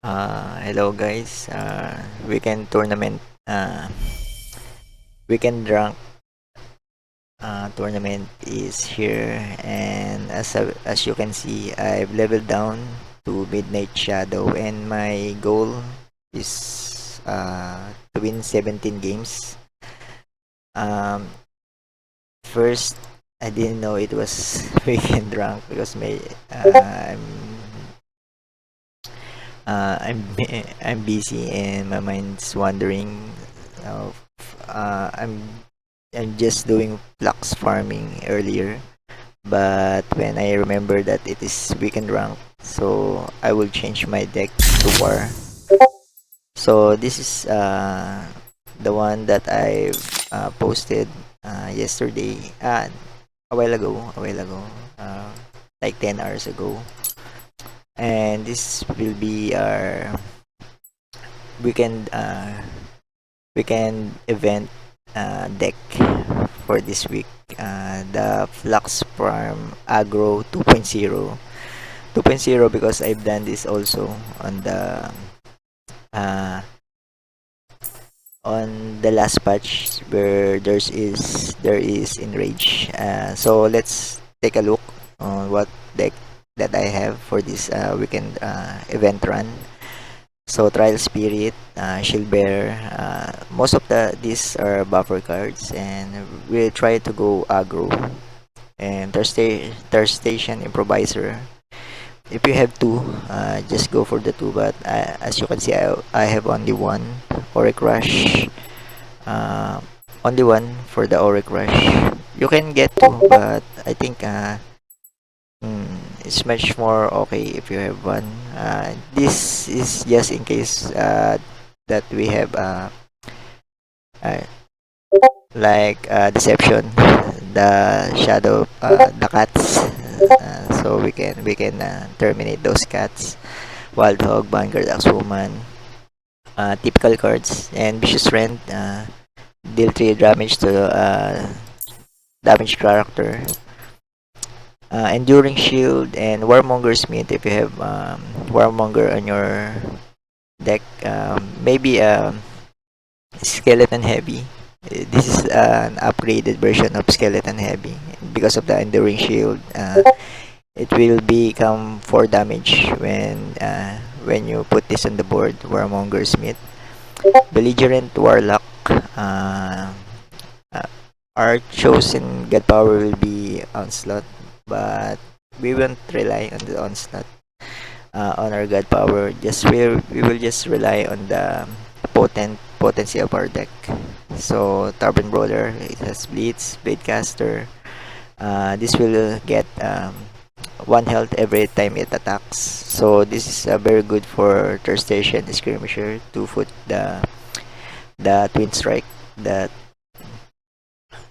Hello guys. Weekend tournament. Weekend rank tournament is here, and as you can see, I've leveled down to Midnight Shadow, and my goal is to win 17 games. Um, First, I didn't know it was weekend rank because I'm I'm busy and my mind's wandering. Uh, I'm just doing flux farming earlier, but when I remember that it is weekend rank, so I will change my deck to war. So this is the one that I posted yesterday, a while ago, uh, like 10 hours ago, and this will be our weekend weekend event deck for this week. The Flux Farm Agro 2.0. 2.0 because I've done this also uh, on the last patch where there is Enrage. So let's take a look on what deck that I have for this weekend event run. So Trial Spirit, Shield Bearer, most of these are buffer cards, and we try to go aggro. And Thirst Station Improviser. If you have two, just go for the two. But as you can see, I have only one Auric Rush. Uh, Only one for the Auric Rush. You can get two, but I think it's much more okay if you have one. This is just in case that we have uh, like Deception, the Shadow, the cats. So we can terminate those cats. Wild Hog, Vanguard, Axwoman, typical cards, and Vicious Rend. Deal 3 damage to damage character. Enduring Shield and Warmonger Smith if you have Warmonger on your deck. Maybe Skeleton Heavy. This is an upgraded version of Skeleton Heavy. Because of the Enduring Shield, it will become 4 damage when you put this on the board. Warmonger Smith. Belligerent Warlock. Uh, uh, our chosen god power will be Onslaught, but we won't rely on the Onslaught on our god power. We will just rely on the potency of our deck. So Tavern Brawler, it has Blitz, Bladecaster. This will get 1 health every time it attacks. So this is very good for third station skirmisher to put the twin strike that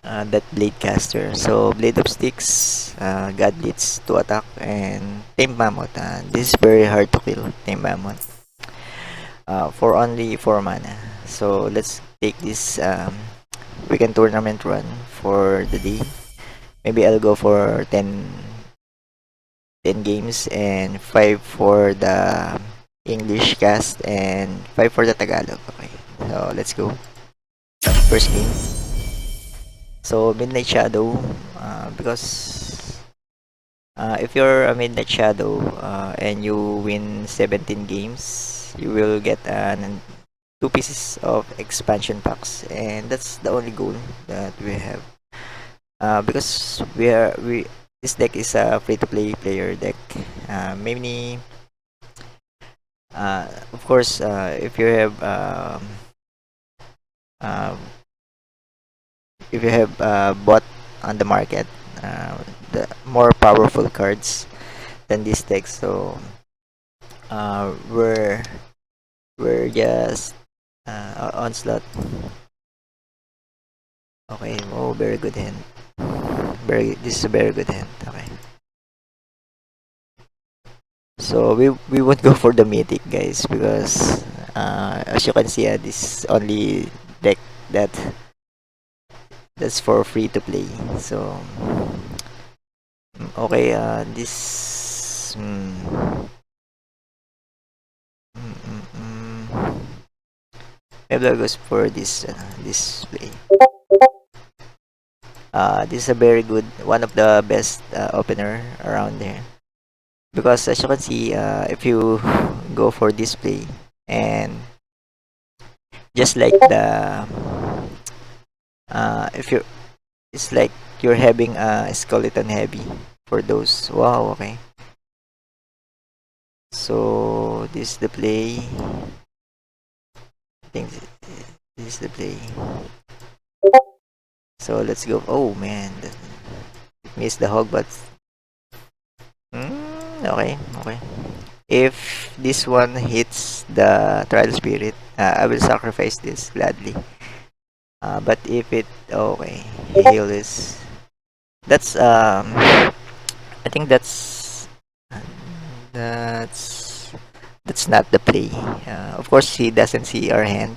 that blade caster. So blade of sticks, god blitz to attack, and tame mammoth. This is very hard to kill. Tame mammoth for only 4 mana. So let's take this weekend tournament run for the day. Maybe I'll go for 10 games and 5 for the English cast and 5 for the Tagalog. Okay, so let's go. First game. So Midnight Shadow, because if you're a Midnight Shadow and you win 17 games, you will get 2 pieces of expansion packs, and that's the only goal that we have. Because we this deck is a free-to-play player deck. Many, of course, um, if you have bought on the market the more powerful cards than this deck, so uh, we're we're just onslaught. Okay, oh, very good hand. This is a very good hand. Okay, so we won't go for the mythic, guys, because as you can see, this only deck that that's for free to play. So okay, this Maybe I'll go for this play. This is a very good, one of the best opener around there. Because as you can see, if you go for this play, and just like the, if you, it's like you're having a skeleton heavy for those. Wow, okay. So this is the play. I think this is the play. So let's go. Oh man, missed the hog, but okay, okay. If this one hits the trial spirit, I will sacrifice this gladly. But if it, okay, heal is, that's I think that's that's not the play. Of course, he doesn't see our hand,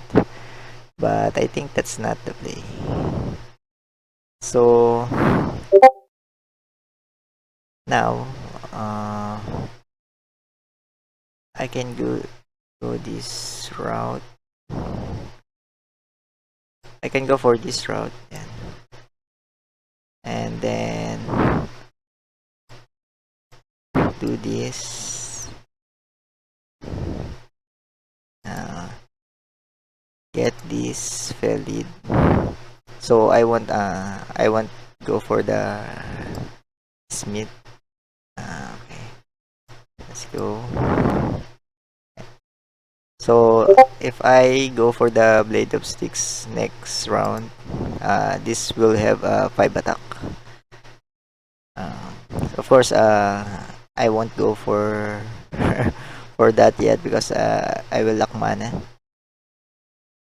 but I think that's not the play. So now, I can go this route. I can go for this route, and then do this. Get this valid. So I want go for the Smith. Okay, let's go. So if I go for the Blade of Sticks next round, this will have a 5 attack. Of course, I won't go for for that yet because I will lack mana.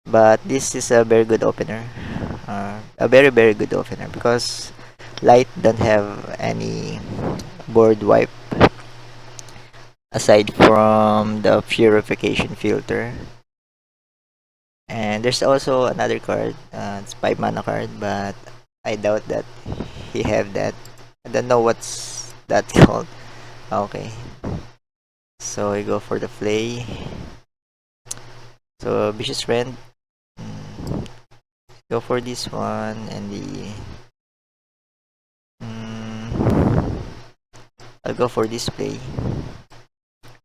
But this is a very good opener. A very good opener because light don't have any board wipe aside from the purification filter. And there's also another card, it's 5 mana card, but I doubt that he have that. I don't know what's that called. Okay, so we go for the flay. So vicious friend, go for this one, and the I'll go for this play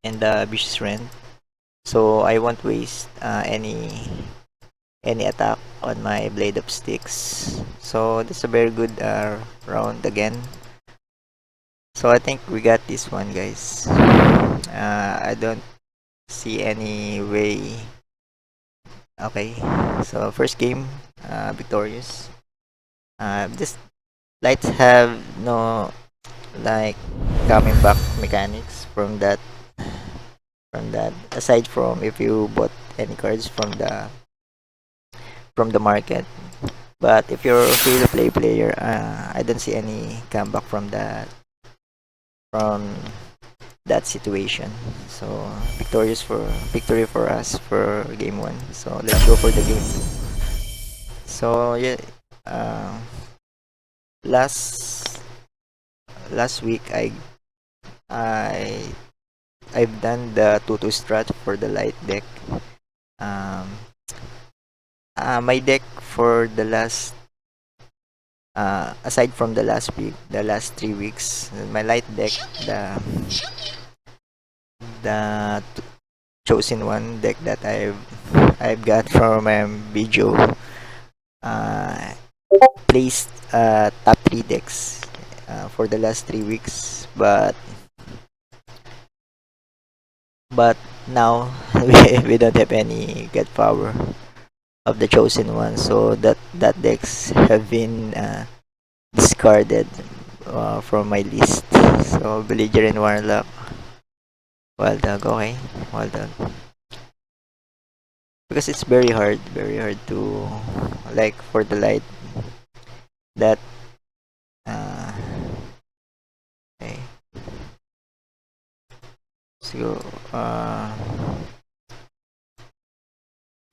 and the vicious friend. So I won't waste any attack on my blade of sticks. So this is a very good round again. So I think we got this one, guys. I don't see any way. Okay, so first game, victorious. This lights have no like coming back mechanics from that aside from if you bought any cards from the market. But if you're a free to play player, I don't see any comeback from that situation. So victory for us for game one. So let's go for the game two. So yeah, last last week I I've done the tutu strat for the light deck. Um, my deck for the last aside from the last week, the last 3 weeks, my light deck, the chosen one deck that I've got from video, uh, placed top 3 decks for the last 3 weeks, but now we don't have any god power of the chosen one, so that decks have been discarded from my list. So belligerent warlock, wild dog, okay, wild dog, because it's very hard to like for the light that uh okay. So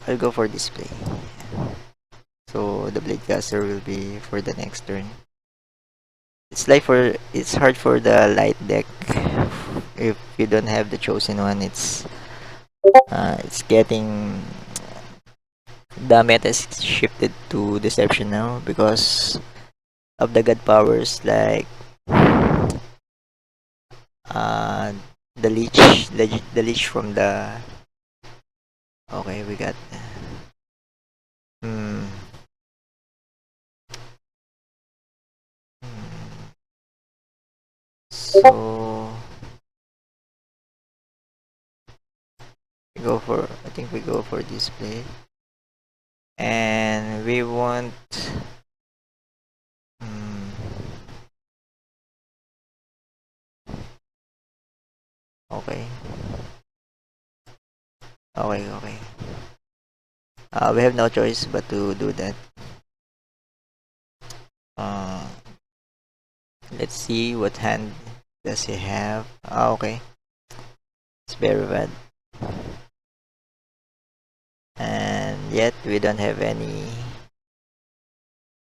I'll go for display. So the blade caster will be for the next turn. It's hard for the light deck if you don't have the chosen one. It's getting the meta is shifted to deception now because of the god powers like uh the leech, the leech from the. Okay, we got. Hmm. Hmm. So we go for. I think we go for display, and we want. Hmm. Okay. Okay. Okay. We have no choice but to do that. Uh, let's see what hand does he have. Okay. It's very bad. And yet we don't have any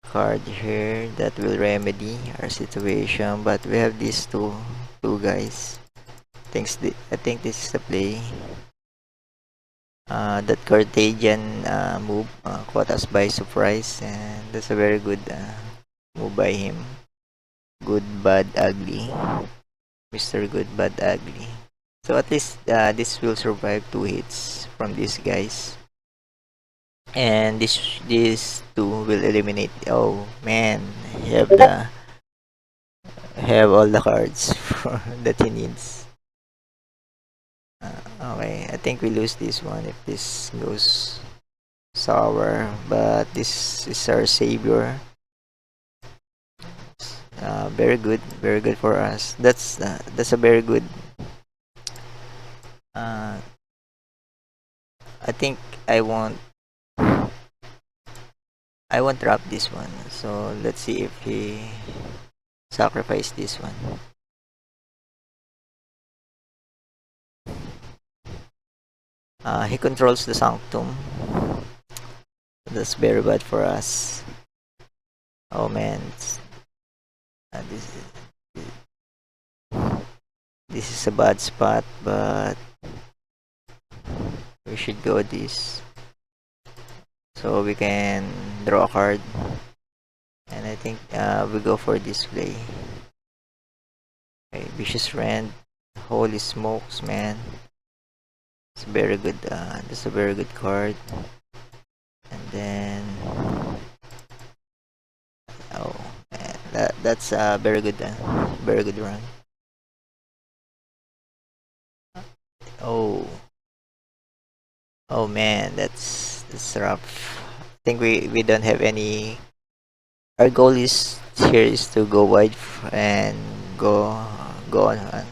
card here that will remedy our situation, but we have these two guys. I think this is the play. That Carthaginian move caught us by surprise, and that's a very good move by him. Good, bad, ugly. Mr. Good, bad, ugly. So at least this will survive 2 hits from these guys. And these two will eliminate. Oh man, you have all the cards that he needs. Okay, I think we lose this one if this goes sour, but this is our savior. Very good for us. That's a very good. Uh, I think I won't I won't drop this one. So let's see if he sacrifice this one. He controls the sanctum. That's very bad for us. Oh man, uh, this this is a bad spot, but we should go this so we can draw a card. And I think we go for display. Okay, Vicious Rend. Holy smokes, man! It's very good. That's a very good card. And then oh man, that's a very good run. Oh oh man, that's rough. I think we don't have any. Our goal is here is to go wide and go on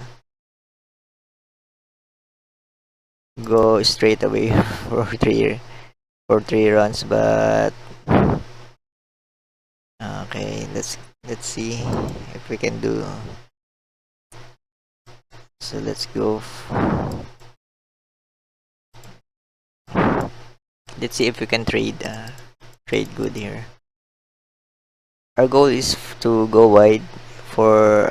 go straight away for three runs. But okay, let's see if we can do. So let's go. Let's see if we can trade good here. Our goal is to go wide for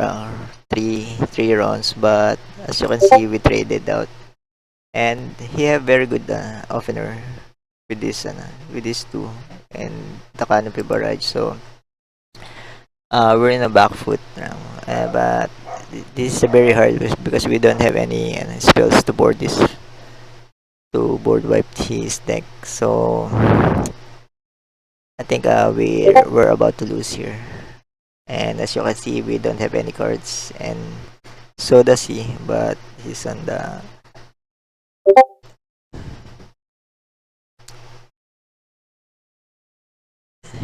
three rounds, but as you can see, we traded out, and he have very good opener with these two and the canopy barrage. So we're in a back foot now, but this is a very hard because we don't have any spells to board wipe his deck. So I think we're about to lose here. And as you can see, we don't have any cards, and so does he. But he's on the.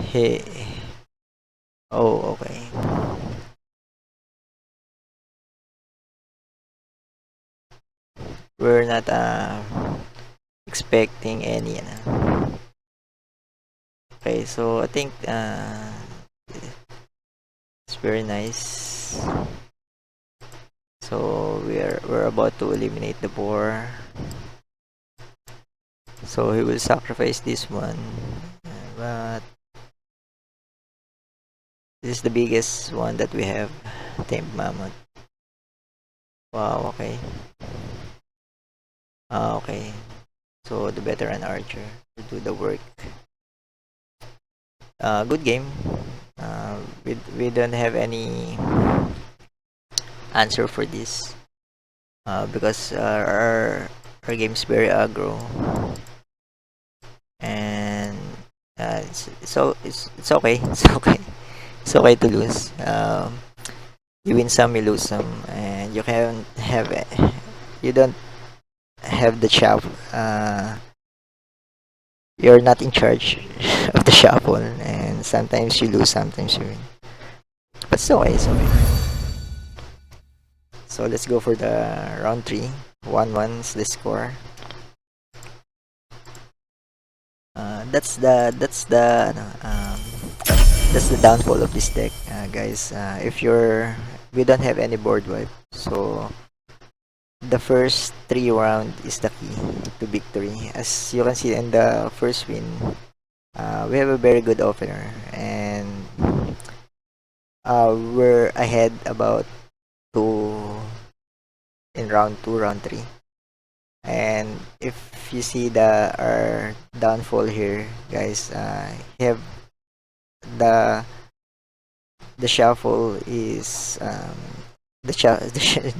He. Oh, okay. We're not expecting any. Okay, so I think it's very nice. So we're about to eliminate the boar. So he will sacrifice this one, but this is the biggest one that we have. Tamed Mammoth. Wow. Okay. Okay. So the veteran archer to do the work. Good game. We don't have any answer for this. Because our game's very aggro, and it's okay. It's okay. It's okay to lose. You win some, you lose some, and you can have you don't have the shuffle. You're not in charge of the shuffle, and sometimes you lose, sometimes you win. But it's okay. It's okay. So let's go for the round three. 1-1 is the score. That's the downfall of this deck, guys. If you're we don't have any board wipe, so the first 3 round is the key to victory. As you can see in the first win, we have a very good opener, and we're ahead about two in round two, round three. And if you see our downfall here, guys, have the the shuffle is the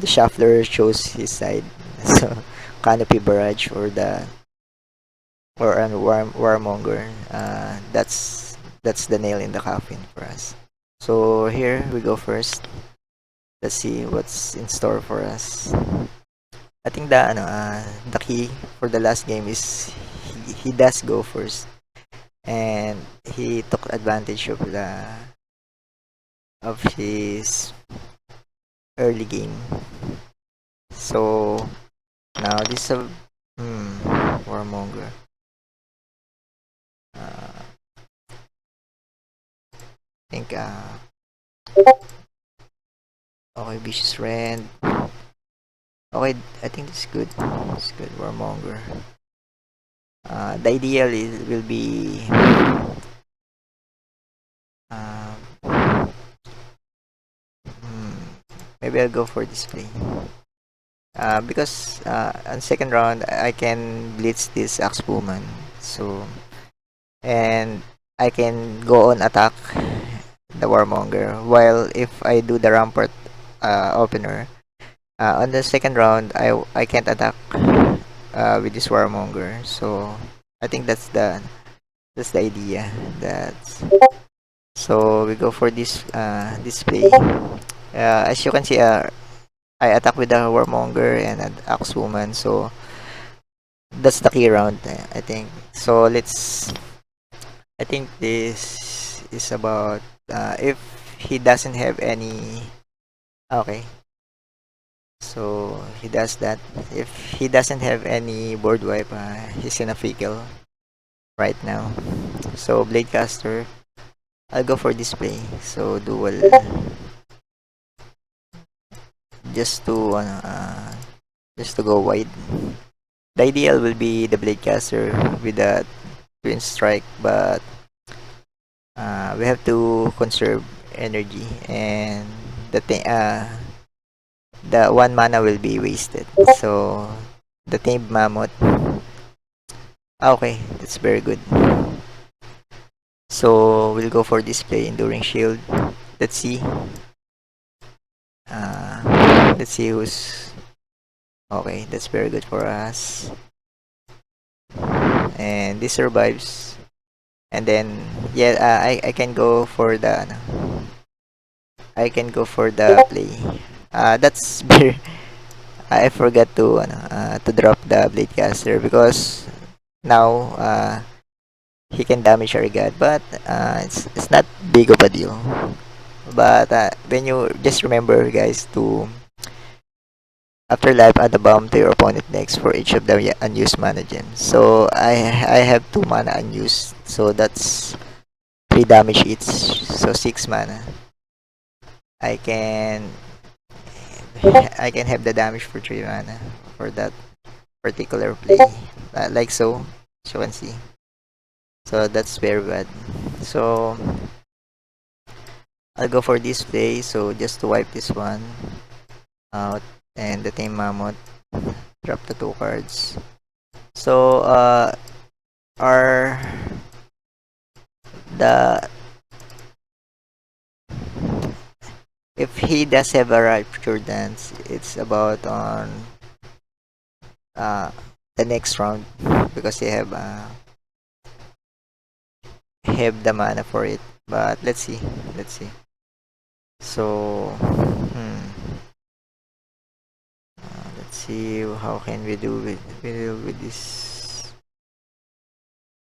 shuffler shows his side. So canopy barrage or a warmonger. That's the nail in the coffin for us. So here we go first. Let's see what's in store for us. I think the key for the last game is he does go first, and he took advantage of his early game. So now this is a warmonger. I think okay, vicious rend. Okay, I think this is good. It's good, warmonger. The ideal will be um, hmm, maybe I'll go for display. Because on second round I can blitz this Axwoman, so and I can go on attack the Warmonger. While if I do the Rampart opener on the second round, I can't attack with this Warmonger. So I think that's the idea. That's so we go for this display. As you can see, I attack with the Warmonger and an Axwoman. So that's the key round, I think. So I think this is about if he doesn't have any. Okay, so he does that. If he doesn't have any board wipe, he's in a fickle right now. So Bladecaster, I'll go for display. So dual, just to just to go wide. The ideal will be the Bladecaster with the twin strike, but we have to conserve energy, and the thing the 1 mana will be wasted. So the tamed mammoth. Okay, that's very good. So we'll go for display enduring shield. Let's see. Let's see who's okay. That's very good for us. And this survives. And then yeah, I can go for the I can go for the play. That's very. I forgot to drop the Bladecaster because now he can damage our god, but it's not big of a deal. But when you just remember, guys, to after life add a bomb to your opponent next for each of the unused mana gems. So I have 2 mana unused, so that's 3 damage each. So 6 mana. I can I can have the damage for 3 mana for that particular play, like so. As you can see. So that's very bad. So I'll go for this play. So just to wipe this one out, and the Tame Mammoth drop the two cards. So our the if he does have a Rapture Dance, it's about on uh the next round because they have the mana for it. But let's see. So let's see how can we do with this.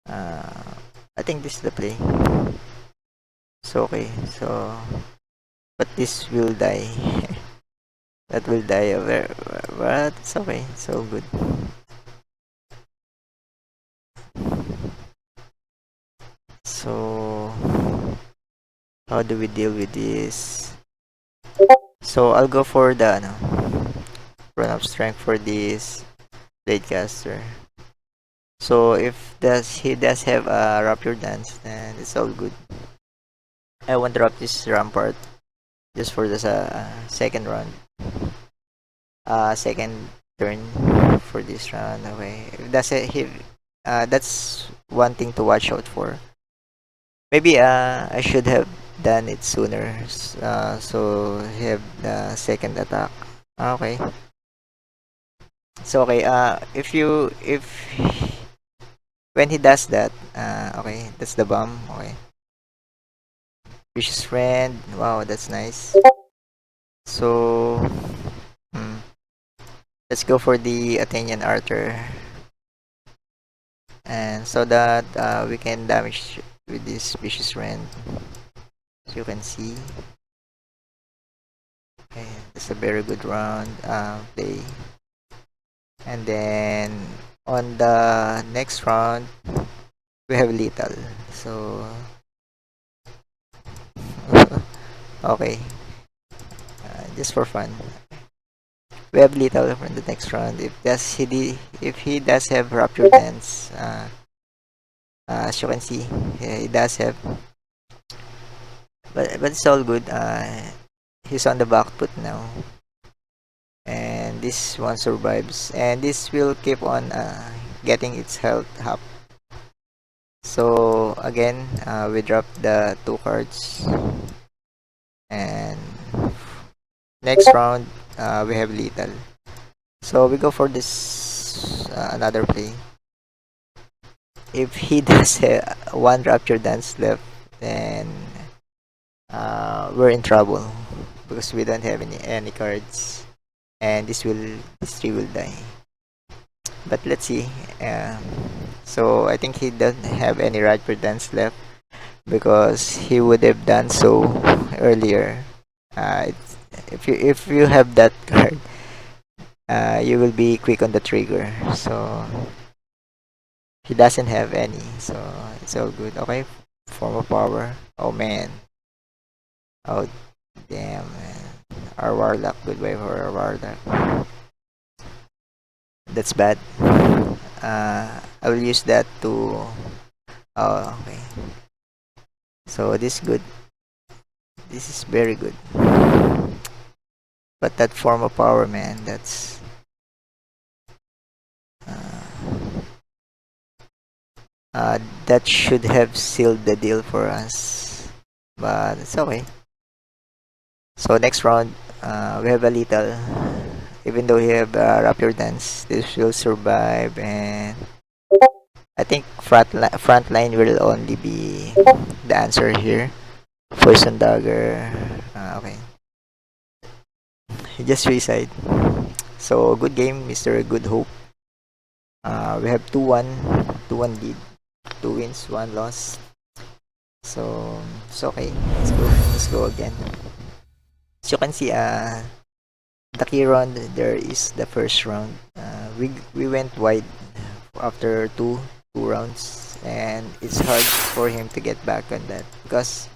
I think this is the play. So okay, so but this will die. That will die over, but it's okay. So good. So how do we deal with this? So I'll go for the run of strength for this blade caster. So if he does have a Rapture Dance, then it's all good. I won't drop this rampart just for the second round. Second turn for this round. Okay, if that's it, that's one thing to watch out for. Maybe I should have done it sooner. So he have the second attack. Okay. So okay, if when he does that, okay, that's the bomb. Okay. Vicious friend. Wow, that's nice. So let's go for the Athenian Archer. And so that we can damage with this vicious friend. As you can see. Okay, that's a very good round play. And then on the next round we have lethal. So okay, just for fun, we have lethal for the next round. If he does have Rapture Dance, as you can see, yeah, he does have, but it's all good. He's on the back foot now, and this one survives, and this will keep on getting its health up. So again, we drop the two cards, and next round we have lethal. So we go for this another play. If he does one Rapture Dance left, then we're in trouble because we don't have any cards, and this tree will die. But let's see. So I think he doesn't have any Rapture Dance left because he would have done so earlier. If you have that card, you will be quick on the trigger. So he doesn't have any, so it's all good. Okay, form of power. Oh man. Oh damn man. Our warlock. Goodbye for our warlock. That's bad. I will use that to. Oh okay. So this is good. This is very good. But that form of power, man, that should have sealed the deal for us. But it's okay. So next round, we have a lethal. Even though we have Rapture Dance, this will survive, and I think front line will only be the answer here. Poison Dagger. Okay. He just suicide. So good game, Mr. Good Hope. We have 2-1, 2-1 lead, 2 wins, 1 loss. So it's okay. Let's go again. As you can see, the key round there is the first round. We went wide after two rounds, and it's hard for him to get back on that because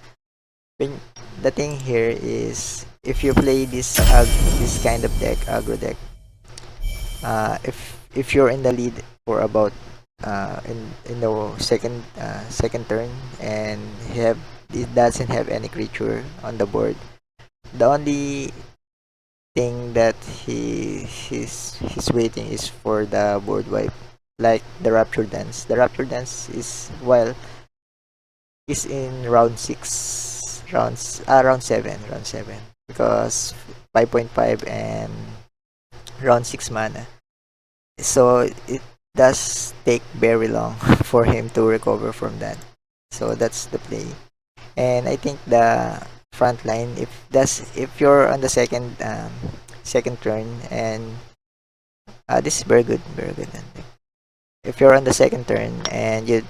when the thing here is if you play this kind of deck, aggro deck, if you're in the lead for about in the second turn, and it doesn't have any creature on the board, the only thing that he's waiting is for the board wipe, like the Rapture Dance. The Rapture Dance is, well, is in round 6, round 7, because 5.5 and round 6 mana. So it does take very long for him to recover from that. So that's the play. And I think the front line, if you're on the second turn, and this is very good. If you're on the second turn and you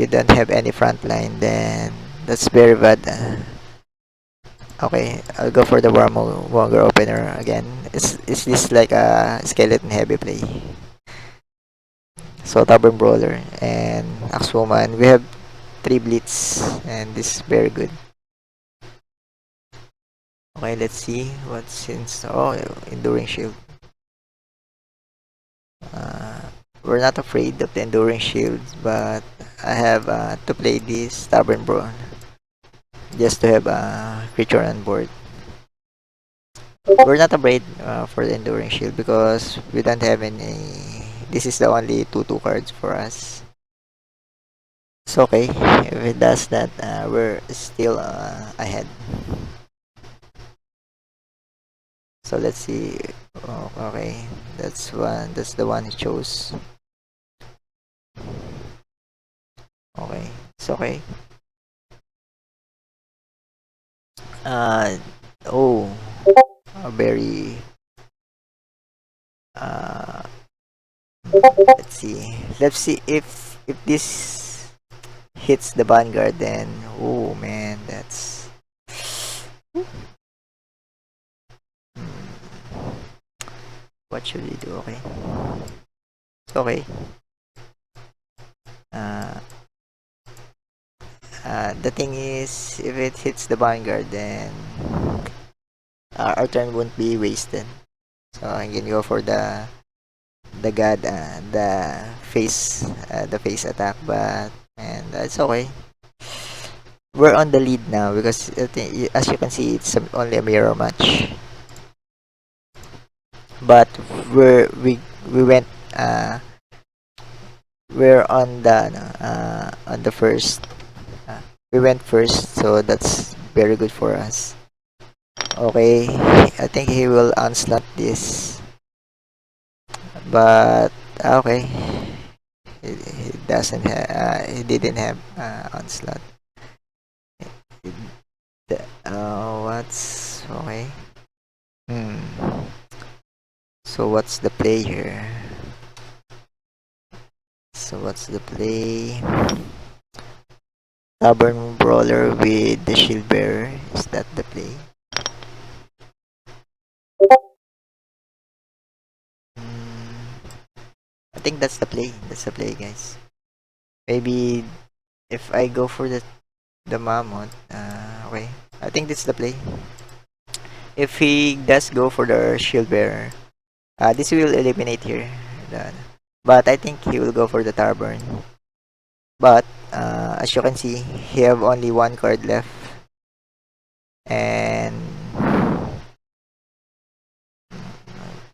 don't have any front line, then that's very bad. Okay, I'll go for the Warmonger opener again. Is this like a skeleton heavy play? So Tavern Brawler and Axwoman. We have 3 Blitz, and this is very good. Okay, let's see what's in. Oh, Enduring Shield. Uh, we're not afraid of the Enduring Shields, but I have to play this Tavern Brawl just to have a creature on board. We're not afraid for the Enduring Shield because we don't have any. This is the only 2/2 cards for us. It's okay. If it does that, we're still ahead. So let's see. Oh, okay, that's one. That's the one he chose. Okay, it's okay. Uh oh, a very uh. Let's see if this hits the Vanguard. Then, oh man, that's. What should we do? Okay. Okay. Uh, the thing is, if it hits the Vanguard, then our turn won't be wasted. So I'm gonna go for the god, the face attack, but and that's okay. We're on the lead now because as you can see, it's only a mirror match. But we went we're on the first. We went first, so that's very good for us. Okay, I think he will onslaught this, but okay, he doesn't have. He didn't have onslaught. What's okay? Hmm. So what's the play here? So what's the play? Stubborn Brawler with the Shield Bearer. Is that the play? Hmm. I think that's the play. That's the play, guys. Maybe if I go for the Mammoth, okay. I think that's the play. If he does go for the Shield Bearer, this will eliminate here. But I think he will go for the Tarburn. But as you can see, he have only one card left, and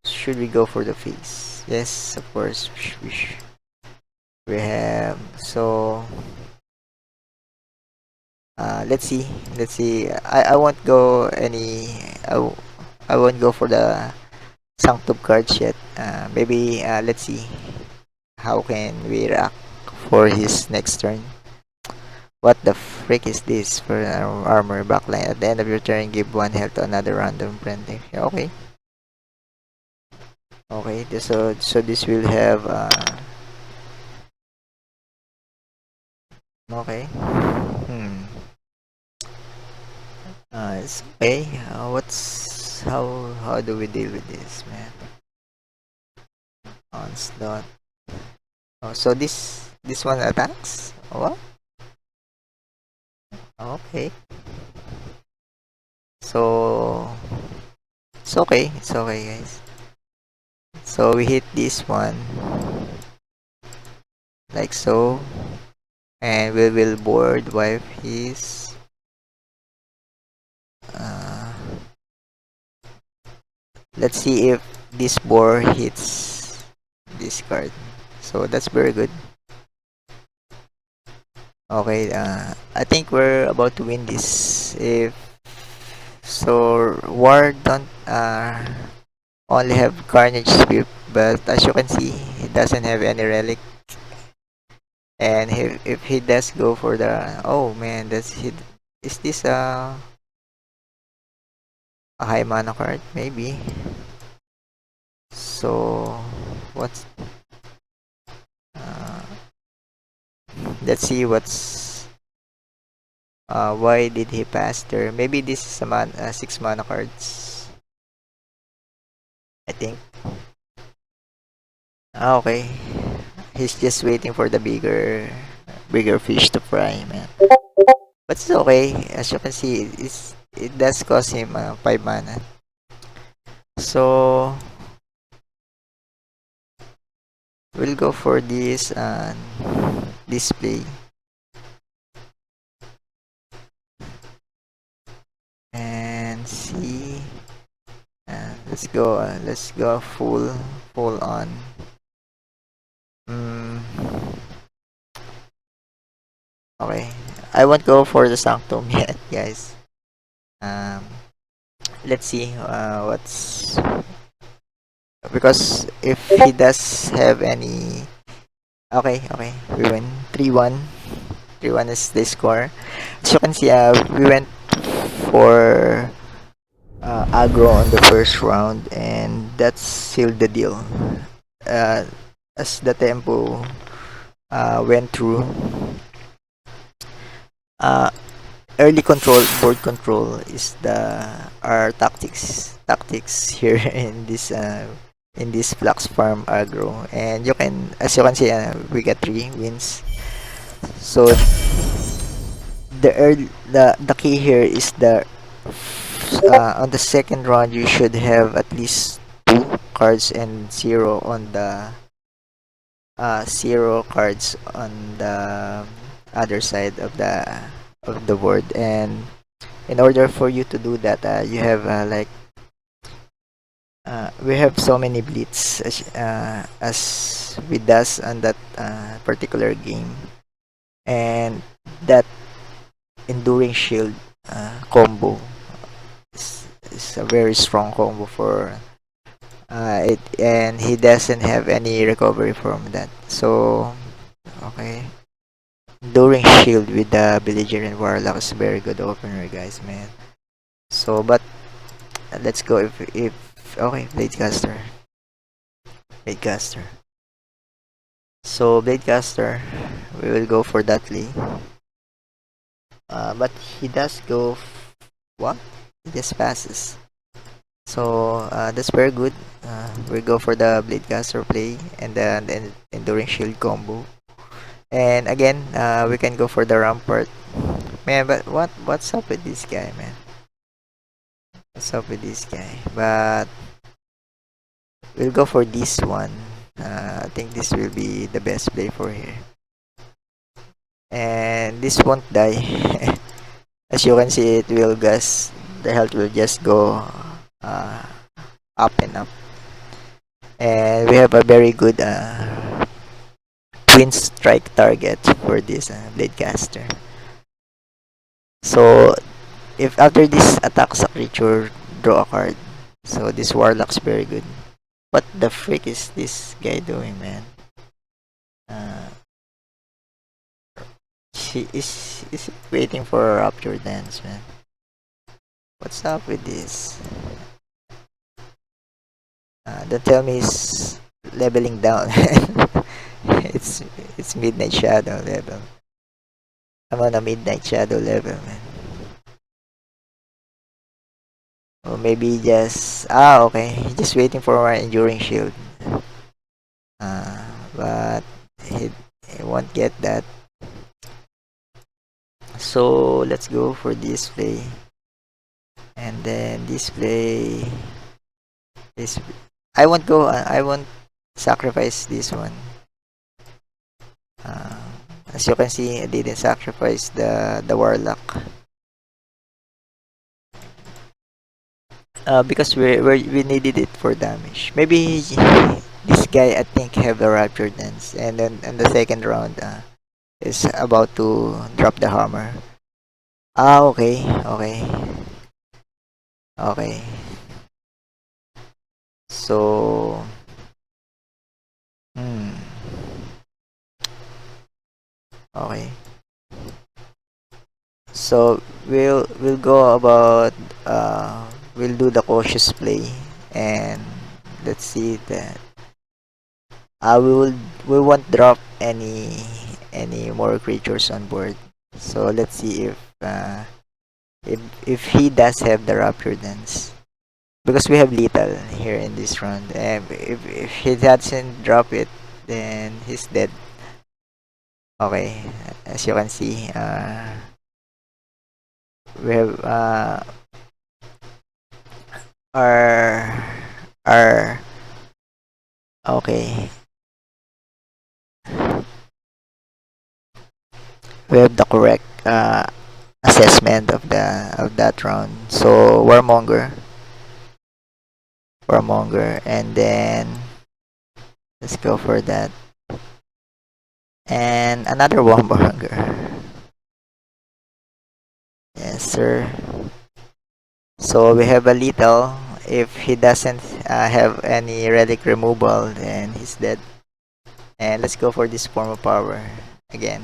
should we go for the face? Yes, of course. We have. So let's see. Let's see. I won't go any. I won't go for the Sanctum cards yet. Maybe let's see how can we react for his next turn. What the frick is this for armor backline? At the end of your turn, give 1 health to another random friend. Yeah, okay. Okay, so this will have okay. It's okay. How do we deal with this, man? Onslaught. Oh, so this one attacks? What? Okay. So it's okay. It's okay, guys. So we hit this one like so, and we will board wipe his. Uh, Let's see if this boar hits this card. So that's very good. Okay, I think we're about to win this. If so, War don't only have Carnage Sweep, but as you can see, he doesn't have any relic. And if he does go for the, oh man, that's he. Is this a high mana card? Maybe. So what's uh, let's see what's why did he pass there? Maybe this is a 6 mana cards. I think. Okay. He's just waiting for the bigger fish to fry, man. But it's okay. As you can see, it does cost him 5 mana. So we'll go for this display. And see. Let's go full on. Okay. I won't go for the Sanctum yet, guys. Let's see what's, because if he does have any, okay, we win 3-1. 3-1 is the score. As you can see, we went for aggro on the first round, and that sealed the deal. As the tempo went through, early control, board control is our tactics here in this Flux Farm aggro. And as you can see, we got 3 wins. So the key here is on the second round you should have at least 2 cards and 0 on the 0 cards on the other side of the board. And in order for you to do that, you have we have so many blitz as we does on that particular game, and that enduring shield combo is a very strong combo for it, and he doesn't have any recovery from that. So okay, enduring shield with the belligerent warlock is a very good opener, guys, man. So but let's go if okay, Bladecaster. So Bladecaster, we will go for Dudley. But he does go what? He just passes. So that's very good. We go for the Bladecaster play and then the Enduring Shield combo. And again, we can go for the Rampart. Man, but what's up with this guy, man? What's up with this guy? But we'll go for this one. I think this will be the best play for here. And this won't die. As you can see, it will just, the health will just go up and up. And we have a very good twin strike target for this Bladecaster. So if after this attacks a creature, draw a card. So this Warlock's very good. What the frick is this guy doing, man? She is waiting for a Rapture Dance, man. What's up with this? Don't tell me it's leveling down. it's Midnight Shadow level. I'm on a Midnight Shadow level, man. Or maybe just okay, just waiting for our Enduring Shield. But he won't get that. So let's go for display, and then display this. I won't go. I won't sacrifice this one. As you can see, I didn't sacrifice the Warlock. Because we needed it for damage. Maybe this guy I think have a rapture dance, and then in the second round is about to drop the hammer. Okay, okay, okay. So, hmm, okay. So we'll go about we'll do the cautious play, and let's see that we won't drop any more creatures on board. So let's see if he does have the rapture dance, because we have lethal here in this round. And if he doesn't drop it, then he's dead. Okay, as you can see, we have our our okay, we have the correct assessment of that round. So warmonger, and then let's go for that, and another warmonger. Yes, sir. So we have a lethal. If he doesn't have any relic removal, then he's dead. And let's go for this form of power again.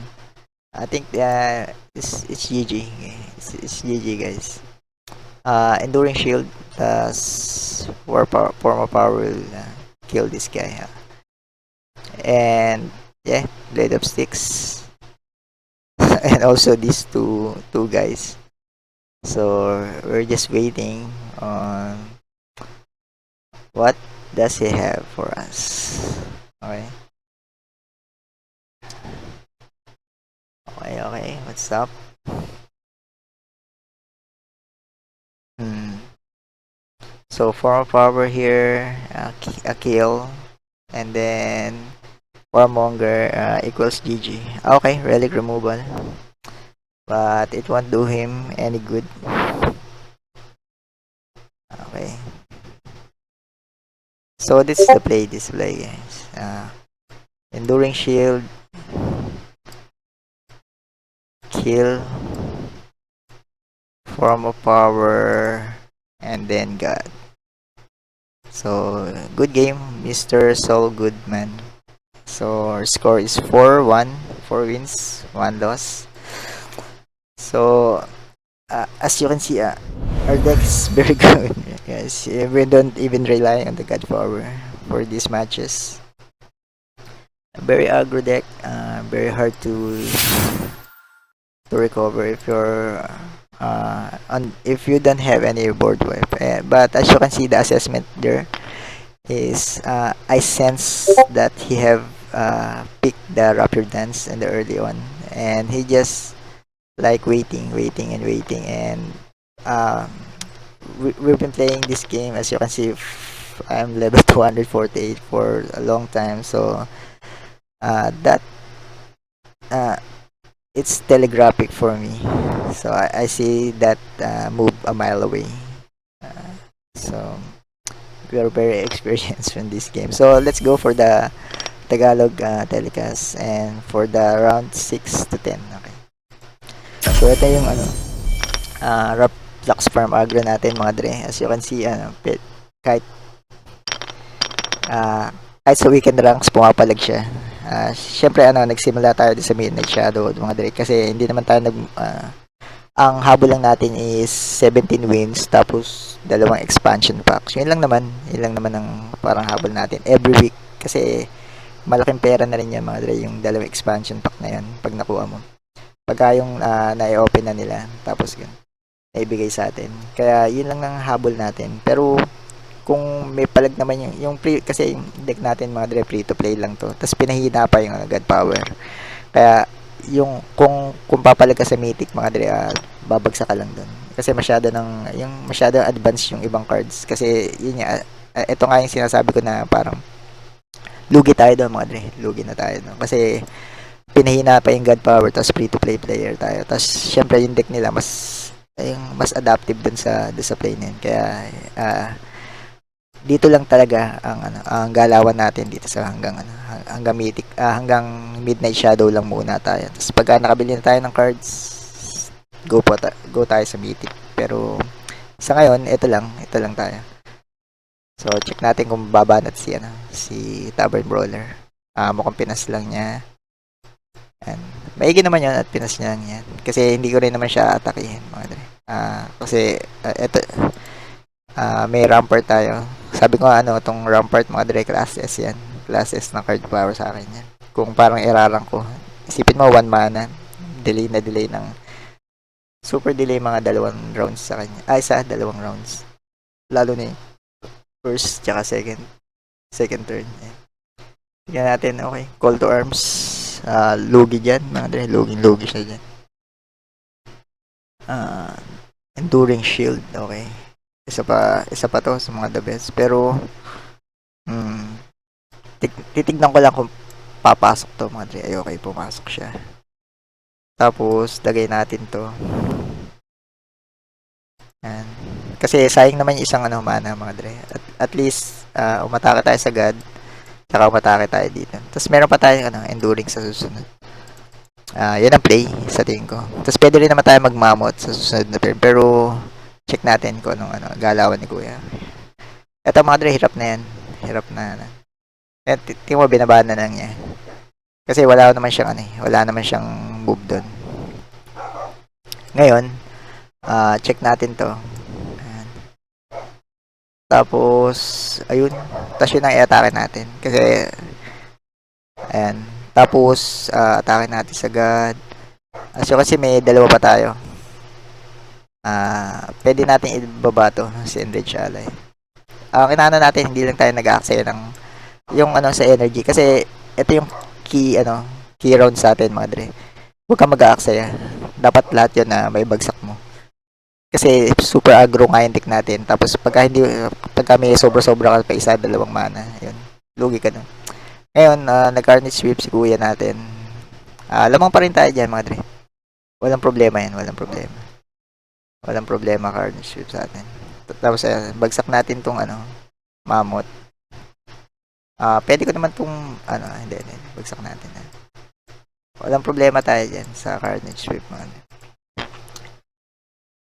I think it's GG. It's GG, guys. Enduring shield plus form of power will kill this guy. And yeah, blade of sticks, and also these two guys. So we're just waiting on what does he have for us. Okay. Okay, okay. What's up? Hmm. So form of power here, a kill, and then warmonger equals GG. Okay, relic removal, but it won't do him any good. Okay. So this is the play. This play, guys. Enduring shield, kill, form of power, and then God. So good game, Mr. Sol Goodman. So our score is 4-1, 4 wins, 1 loss. So as you can see, our deck is very good. Yes, we don't even rely on the God power for these matches. Very aggro deck, very hard to recover if you're if you don't have any board wipe. But as you can see, the assessment there is I sense that he have picked the rapid dance in the early one, and he just like waiting, and um, we've been playing this game, as you can see. I'm level 248 for a long time, so that uh, it's telegraphic for me. So I see that move a mile away. Uh, so we are very experienced in this game. So let's go for the Tagalog telecast, and for the round 6 to 10. Okay. So ito yung rap Lux Farm aggro natin, mga dre. As you can see, kahit kahit sa weekend ranks pumapalag siya. Syempre nagsimula tayo sa Midnight Shadow, mga dre, kasi hindi naman tayo ang habol lang natin is 17 wins tapos dalawang expansion packs. Yun lang naman ang parang habol natin every week, kasi malaking pera na rin yan, mga dre, yung dalawang expansion pack na yan pag nakuha mo. Pagka yung na-open na nila, tapos yun, naibigay sa atin. Kaya yun lang ang habol natin. Pero kung may palag naman yung free, kasi yung deck natin, mga dre, free to play lang to. Tapos pinahina pa yung God power. Kaya yung kung papalag ka sa mythic, mga dre, babagsak ka lang doon. Kasi masyado advanced yung ibang cards. Kasi yun nga, ito nga yung sinasabi ko na parang lugi tayo doon, mga dre. Lugi na tayo doon. Kasi pinahina pa yung God power, tapos free to play player tayo. Tapos syempre yung deck nila mas yung mas adaptive dun sa play na yun. Kaya dito lang talaga ang galawan natin dito sa hanggang mythic, hanggang midnight shadow lang muna tayo. Tapos pagka nakabili na tayo ng cards, go tayo sa mythic. Pero sa ngayon, ito lang tayo. So check natin kung babanat si Tavern Brawler. Mukhang pinas lang niya. And maigi naman yun at pinas niya lang yan. Kasi hindi ko rin naman siya atakihin mga dre. Kasi ito may rampart tayo. Sabi ko tong rampart mga dre, class S yan. Class S na card power sa akin yan. Kung parang irarang ko. Isipin mo 1 mana. Delay na delay ng super delay mga 2 rounds sa kanya. Isa, 2 rounds. Lalo na yung first tsaka second turn. Tignan natin, okay. Call to arms. Lugi dyan, mga dre. Lugi siya dyan. Enduring shield, okay. Isa pa to sa mga the best. Pero, titignan ko lang kung papasok to mga dre. Ay, okay, pumasok siya. Tapos, lagay natin to. Yan. Kasi sayang naman yung isang mana mga dre. At least, umatake tayo sa God. Tsaka umatake tayo dito. Tapos meron pa tayong enduring sa susunod. Yan ang play sa tingin ko. Tapos pwede rin naman tayo magmamot sa susunod na turn. Pero, check natin kung anong galawan ni Kuya. Eto mga dre, hirap na yan. Hirap na. Tingin mo, binabaan na lang niya. Kasi wala naman siyang move doon. Ngayon, check natin to. Ayan. Tapos, ayun. Tapos yun ang i-atake natin. Kasi, ayan. Tapos, atake natin sa God. So, kasi may dalawa pa tayo. Pwede natin ibaba to si Enrich Ally. Kinano natin, hindi lang tayo nag-aaksaya ng yung sa energy. Kasi, ito yung key round sa atin mga dre. Huwag kang mag-aaksaya. Dapat lahat yun na may bagsak mo. Kasi super aggro nga yung deck natin. Tapos pagka may sobra-sobra ka pa isa, 2 mana, yun. Lugi ka nun. Ngayon, nag-carnage sweep si Kuya natin. Lamang pa rin tayo dyan mga dre. Walang problema yan, walang problema carnage sweep sa atin. Tapos bagsak natin tong mammoth. Pwede ko naman tong hindi, bagsak natin. Walang problema tayo dyan sa carnage sweep mga dre.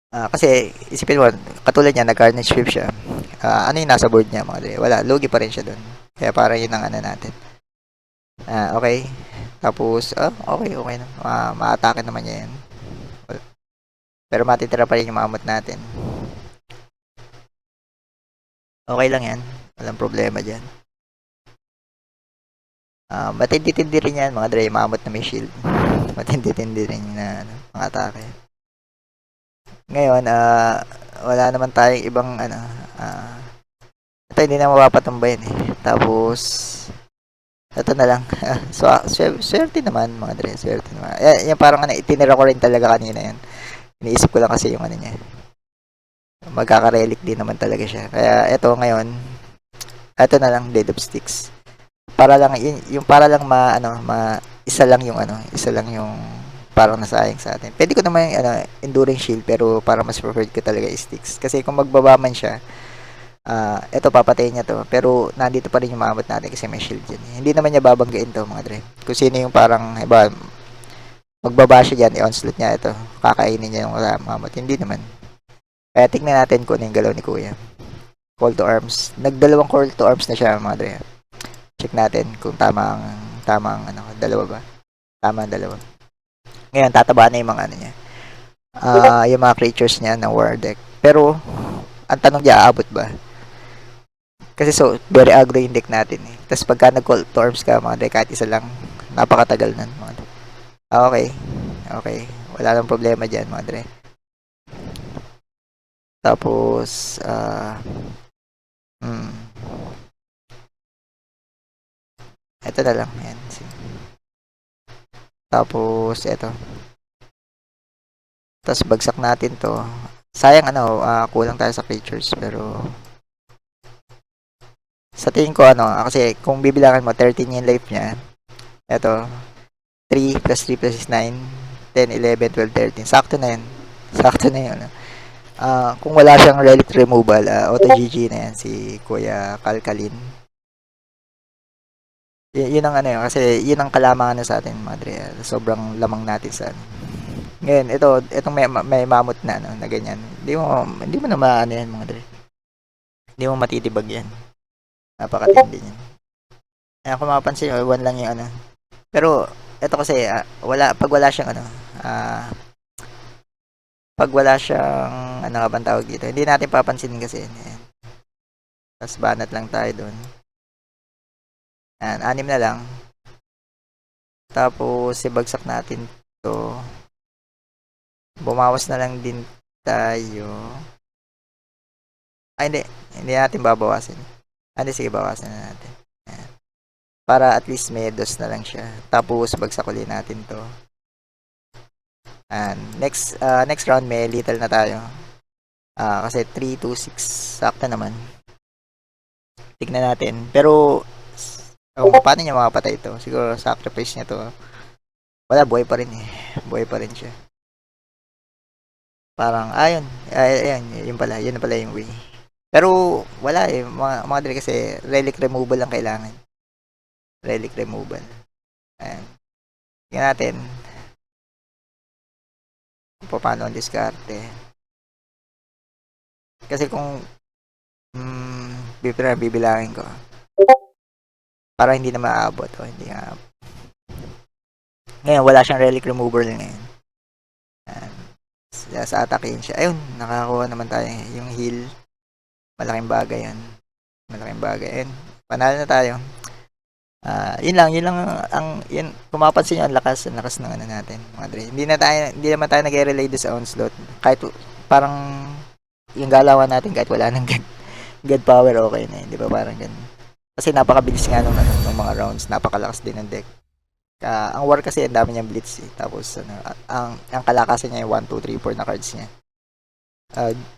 Kasi isipin mo, katulad niya, nag-carnage sweep siya. Ano yung nasa board niya mga dre? Wala, lugi pa rin siya doon. Kaya parang yun ang natin. Okay. Tapos, okay na. Ma-atake naman niya yan. Pero matitira pa rin yung mamot natin. Okay lang yan. Walang problema dyan. Matindi-tindi rin yan mga dre, mamot na may shield. Matindi-tindi rin na mga atake. Ngayon, wala naman tayong ibang ito hindi na mapapatumbayin Tapos, ito na lang. So, swerte naman mga dre, swerte naman. Yan parang itinira ko rin talaga kanina yan. Iniisip ko lang kasi yung niya. Magkaka-relic din naman talaga siya. Kaya ito ngayon, ito na lang, Dead of Sticks. Para lang para lang isa lang yung parang nasayang sa atin. Pwede ko naman enduring shield pero para mas preferred ko talaga sticks. Kasi kung magbaba man siya, eto papatayin niya to. Pero nandito pa rin yung mamot natin kasi may shield dyan. Hindi naman niya babanggain to mga dre. Kung sino yung parang magbaba siya dyan, i-onslaught niya ito. Kakainin niya yung mamot. Hindi naman. Kaya tignan natin kung ano yung galaw ni Kuya. Call to arms. Nagdalawang call to arms na siya mga dre. Check natin kung tama ang dalawa ba? Tama ang dalawa. Ngayon, tatabaan na yung mga niya. Yung mga creatures niya ng war deck. Pero, ang tanong niya, aabot ba? Kasi very aggro yung deck natin Tapos pagka nag-call to arms ka, mga deck, kahit isa lang, napakatagal na. Mga deck. Okay. Wala nang problema dyan, mga dre. Tapos, ito na lang. Yan. Tapos, ito. Tapos, bagsak natin to. Sayang, kulang tayo sa creatures. Pero, sa tingin ko, kasi kung bibilangan mo, 13 yung life niya. Ito, 3 plus 3 plus 9, 10, 11, 12, 13. Sakto na yan. Sakto na yun. Kung wala siyang relic removal, auto GG na yan si Kuya Kalkalin. Yun ang ano yun, kasi yun ang kalamangan na sa atin, Madre. Sobrang lamang natin sa ano. Ngayon, itong may mammoth na, ano, na ganyan. Hindi mo na maano yan, Madre. Hindi mo matitibag yan. Napakatindi yan. Kung mapapansin nyo, one lang yung ano. Pero, ito kasi, pag wala siyang ano, ah, pag wala siyang, ano nga bang tawag dito, hindi natin papansinin kasi. Ayan. Tapos banat lang tayo doon. Ayan, 6 na lang. Tapos, ibagsak natin to. Bumawas na lang din tayo. Ay, hindi. Hindi natin babawasin. Hindi, sige, bawasan na natin. Ayan. Para at least may dos na lang siya. Tapos, bagsak ulit natin to. And next round, may little na tayo. Kasi 3, 2, 6. Sakto naman. Tignan natin. Pero, paano niya makapatay ito? Siguro, sacrifice niya to. Wala, buhay pa rin eh. Buhay pa rin siya. Parang, ayun. Ayun, yun na pala yung way. Pero, wala eh. Mga dali kasi, relic removal lang kailangan. Relic removal. Ayan. Tingnan natin. Kung paano ang diskarte. Kasi kung, bibilangin ko. Para hindi na maabot. O, hindi nga. Ngayon, wala siyang relic remover ngayon. Ayan. Sa atakin siya. Ayun, nakakuha naman tayo. Yung heal. Malaking bagay yan. Malaking bagay. Ayun, panalo na tayo. Yun lang yun, kung mapapansin nyo, ang lakas ng ano natin, mga Dre. Hindi naman tayo nag-relay sa onslaught. Kahit parang yung galawan natin kahit wala nang god power, okay na yun, di ba? Parang ganun. Kasi napakabilis nga nung mga rounds, napakalakas din ng deck. Ang war kasi ang dami niyang blitz eh. Tapos ang kalakasan niya yung 1, 2, 3, 4 na cards niya.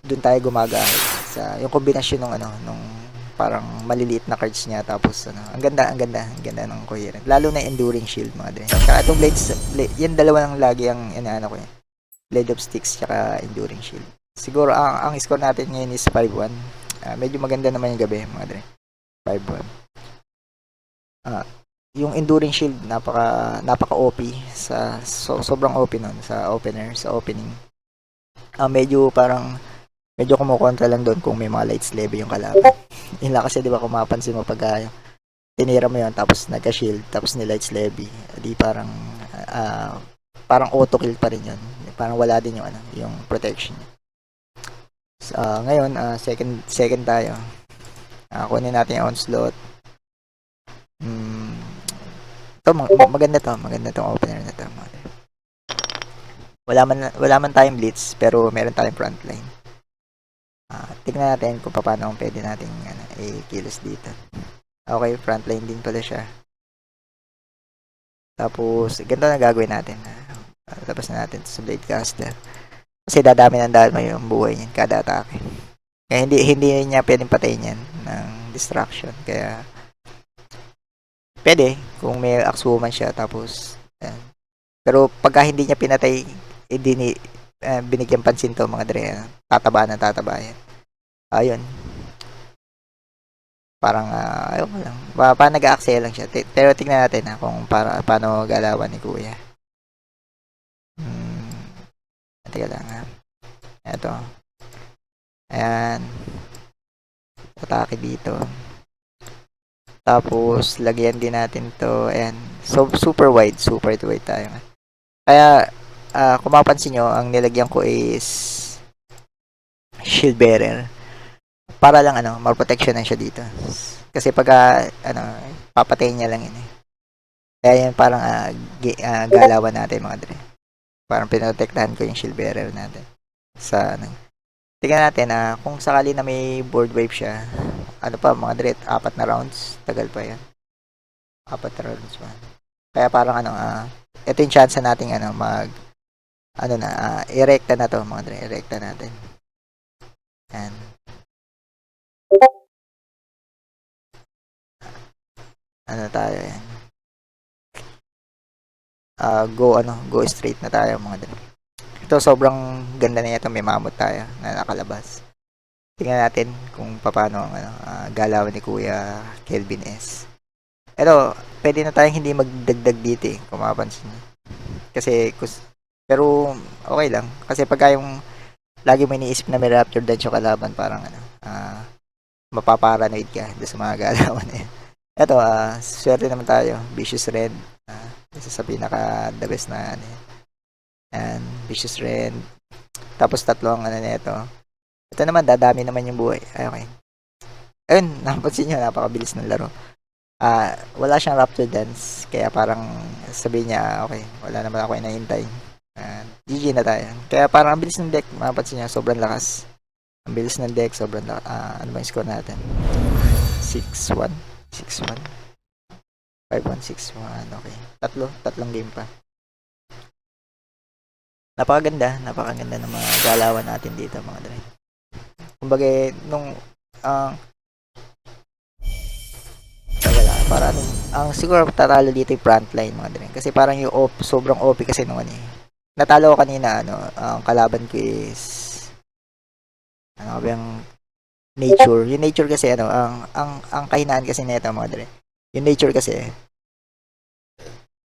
Doon tayo gumagamit sa yung kombinasyon nung parang maliliit na cards niya, tapos ang ganda ng coherent, lalo na enduring shield, mga dre. Saka itong blades, yung dalawa ng lagi ang inaano ko yan, blade of sticks tsaka enduring shield. Siguro ang score natin ngayon is 5-1. Medyo maganda naman yung gabi, mga dre. 5-1. Yung enduring shield napaka OP sobrang OP nun sa opening. Medyo kumukontra lang doon kung may mga light slave yung kalaban. Yun lang kasi, di ba, kung mapansin mo pag tinira mo yun, tapos nagka-shield, tapos ni light slave, di parang auto kill pa rin yun. Parang wala din yung protection. So, ngayon, second tayo. Kunin natin yung onslaught. Ito, maganda tong opener na to. Wala man tayong blitz, pero meron tayong frontline. Tignan natin kung paano pwede natin i-kills dito. Okay, frontline din pala siya. Tapos, ganito na gagawin natin. Tapos na natin sa Blade Caster. Kasi dadami yung buhay niyan kada atake. Kaya hindi niya pwedeng patayin yan ng distraction. Kaya, pwede kung may Axwoman siya. Tapos, pero pagka hindi niya pinatay, binigyan pansin to, mga dre. Tataba yan. Ayun. Parang, ayun ko lang. Parang nag-a-axel lang siya. Pero tingnan natin kung paano galawan ni Kuya. Teka lang Ito. Ayan. Atake dito. Tapos, lagyan din natin to. Ayan. So, super wide tayo. Kaya, kung mapansin nyo, ang nilagyan ko is shield bearer. Para lang ma-protection na siya dito. Kasi pag papatayin niya lang yun eh. Kaya yan parang galawan natin, mga dre. Parang pinotektahan ko yung shield bearer natin. Tingnan natin kung sakali na may board wipe siya. Mga dre, 4 na rounds. Tagal pa yan. 4 na rounds pa. Kaya parang ito yung chance nating erekta na to, mga dre. Erekta natin. Yan. Tayo yan. Go straight na tayo, mga dre. Ito sobrang ganda na ito, may mamot tayo na nakalabas. Tingnan natin kung paano ang galawan ni Kuya Kelvin S. Ito, pwede na tayong hindi magdagdag dito eh, kung mapapansin niyo. Kasi, pero okay lang. Kasi pagka yung lagi mo iniisip na may Raptor dance yung kalaban, parang mapaparanoid ka doon sa mga galawan na yan. Ito, swerte naman tayo. Vicious Red. Isa sa pinaka the best na and Vicious Red. Tapos tatlo ang nito. Ito naman, dadami naman yung buhay. Ay, okay. Ayun, napansin nyo, napakabilis ng laro. Wala siyang Raptor Dance. Kaya parang sabihin niya, okay, wala naman ako inahintay. GG na tayo. Kaya parang ang bilis ng deck. Mapansin niya, sobrang lakas. Ang bilis ng deck, sobrang lakas. Ano ba yung score natin? 6-1. 6-1. 5-1, 6-1. Okay. Tatlong game pa. Napakaganda ng mga galawan natin dito, mga dre. Kumbaga, nung para ang siguro tatalo dito yung frontline, mga dre. Kasi parang yung sobrang OP kasi nung natalo ko kanina, ang kalaban ko is yung nature. Yung nature kasi ang kahinaan kasi nito, mga dre. Yung nature kasi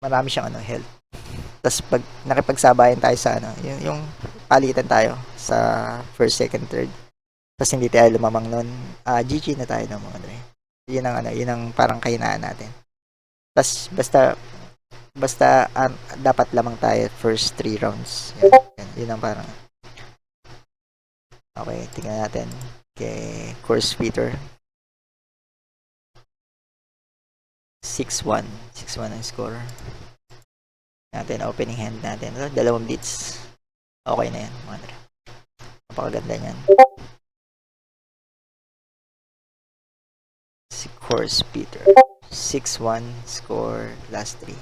marami siyang health. Tapos pag nakipagsabayan tayo sa yung palitan tayo sa first, second, third. Tapos hindi tayo lumamang nun. GG na tayo ng mga dre. Yun ang parang kahinaan natin. Tapos basta dapat lamang tayo first 3 rounds. Yun ang parang okay, tingnan natin kay Course Peter. 6-1 ang score natin. Opening hand natin, dalawang blitz, okay na yan, mga dre. Napakaganda niyan. Si Course Peter, 6-1 score, last 3.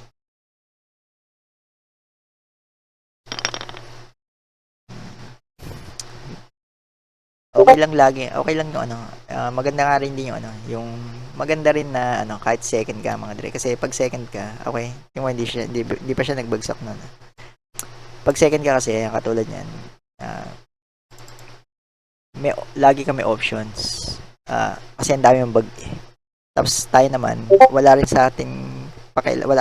Okay lang yung maganda nga rin din yung maganda rin na kahit second ka, mga dre. Kasi pag second ka, okay, yung hindi pa siya nagbagsak nun. Pag second ka kasi, katulad niyan, lagi kami options. Kasi ang dami yung bag Tapos tayo naman, wala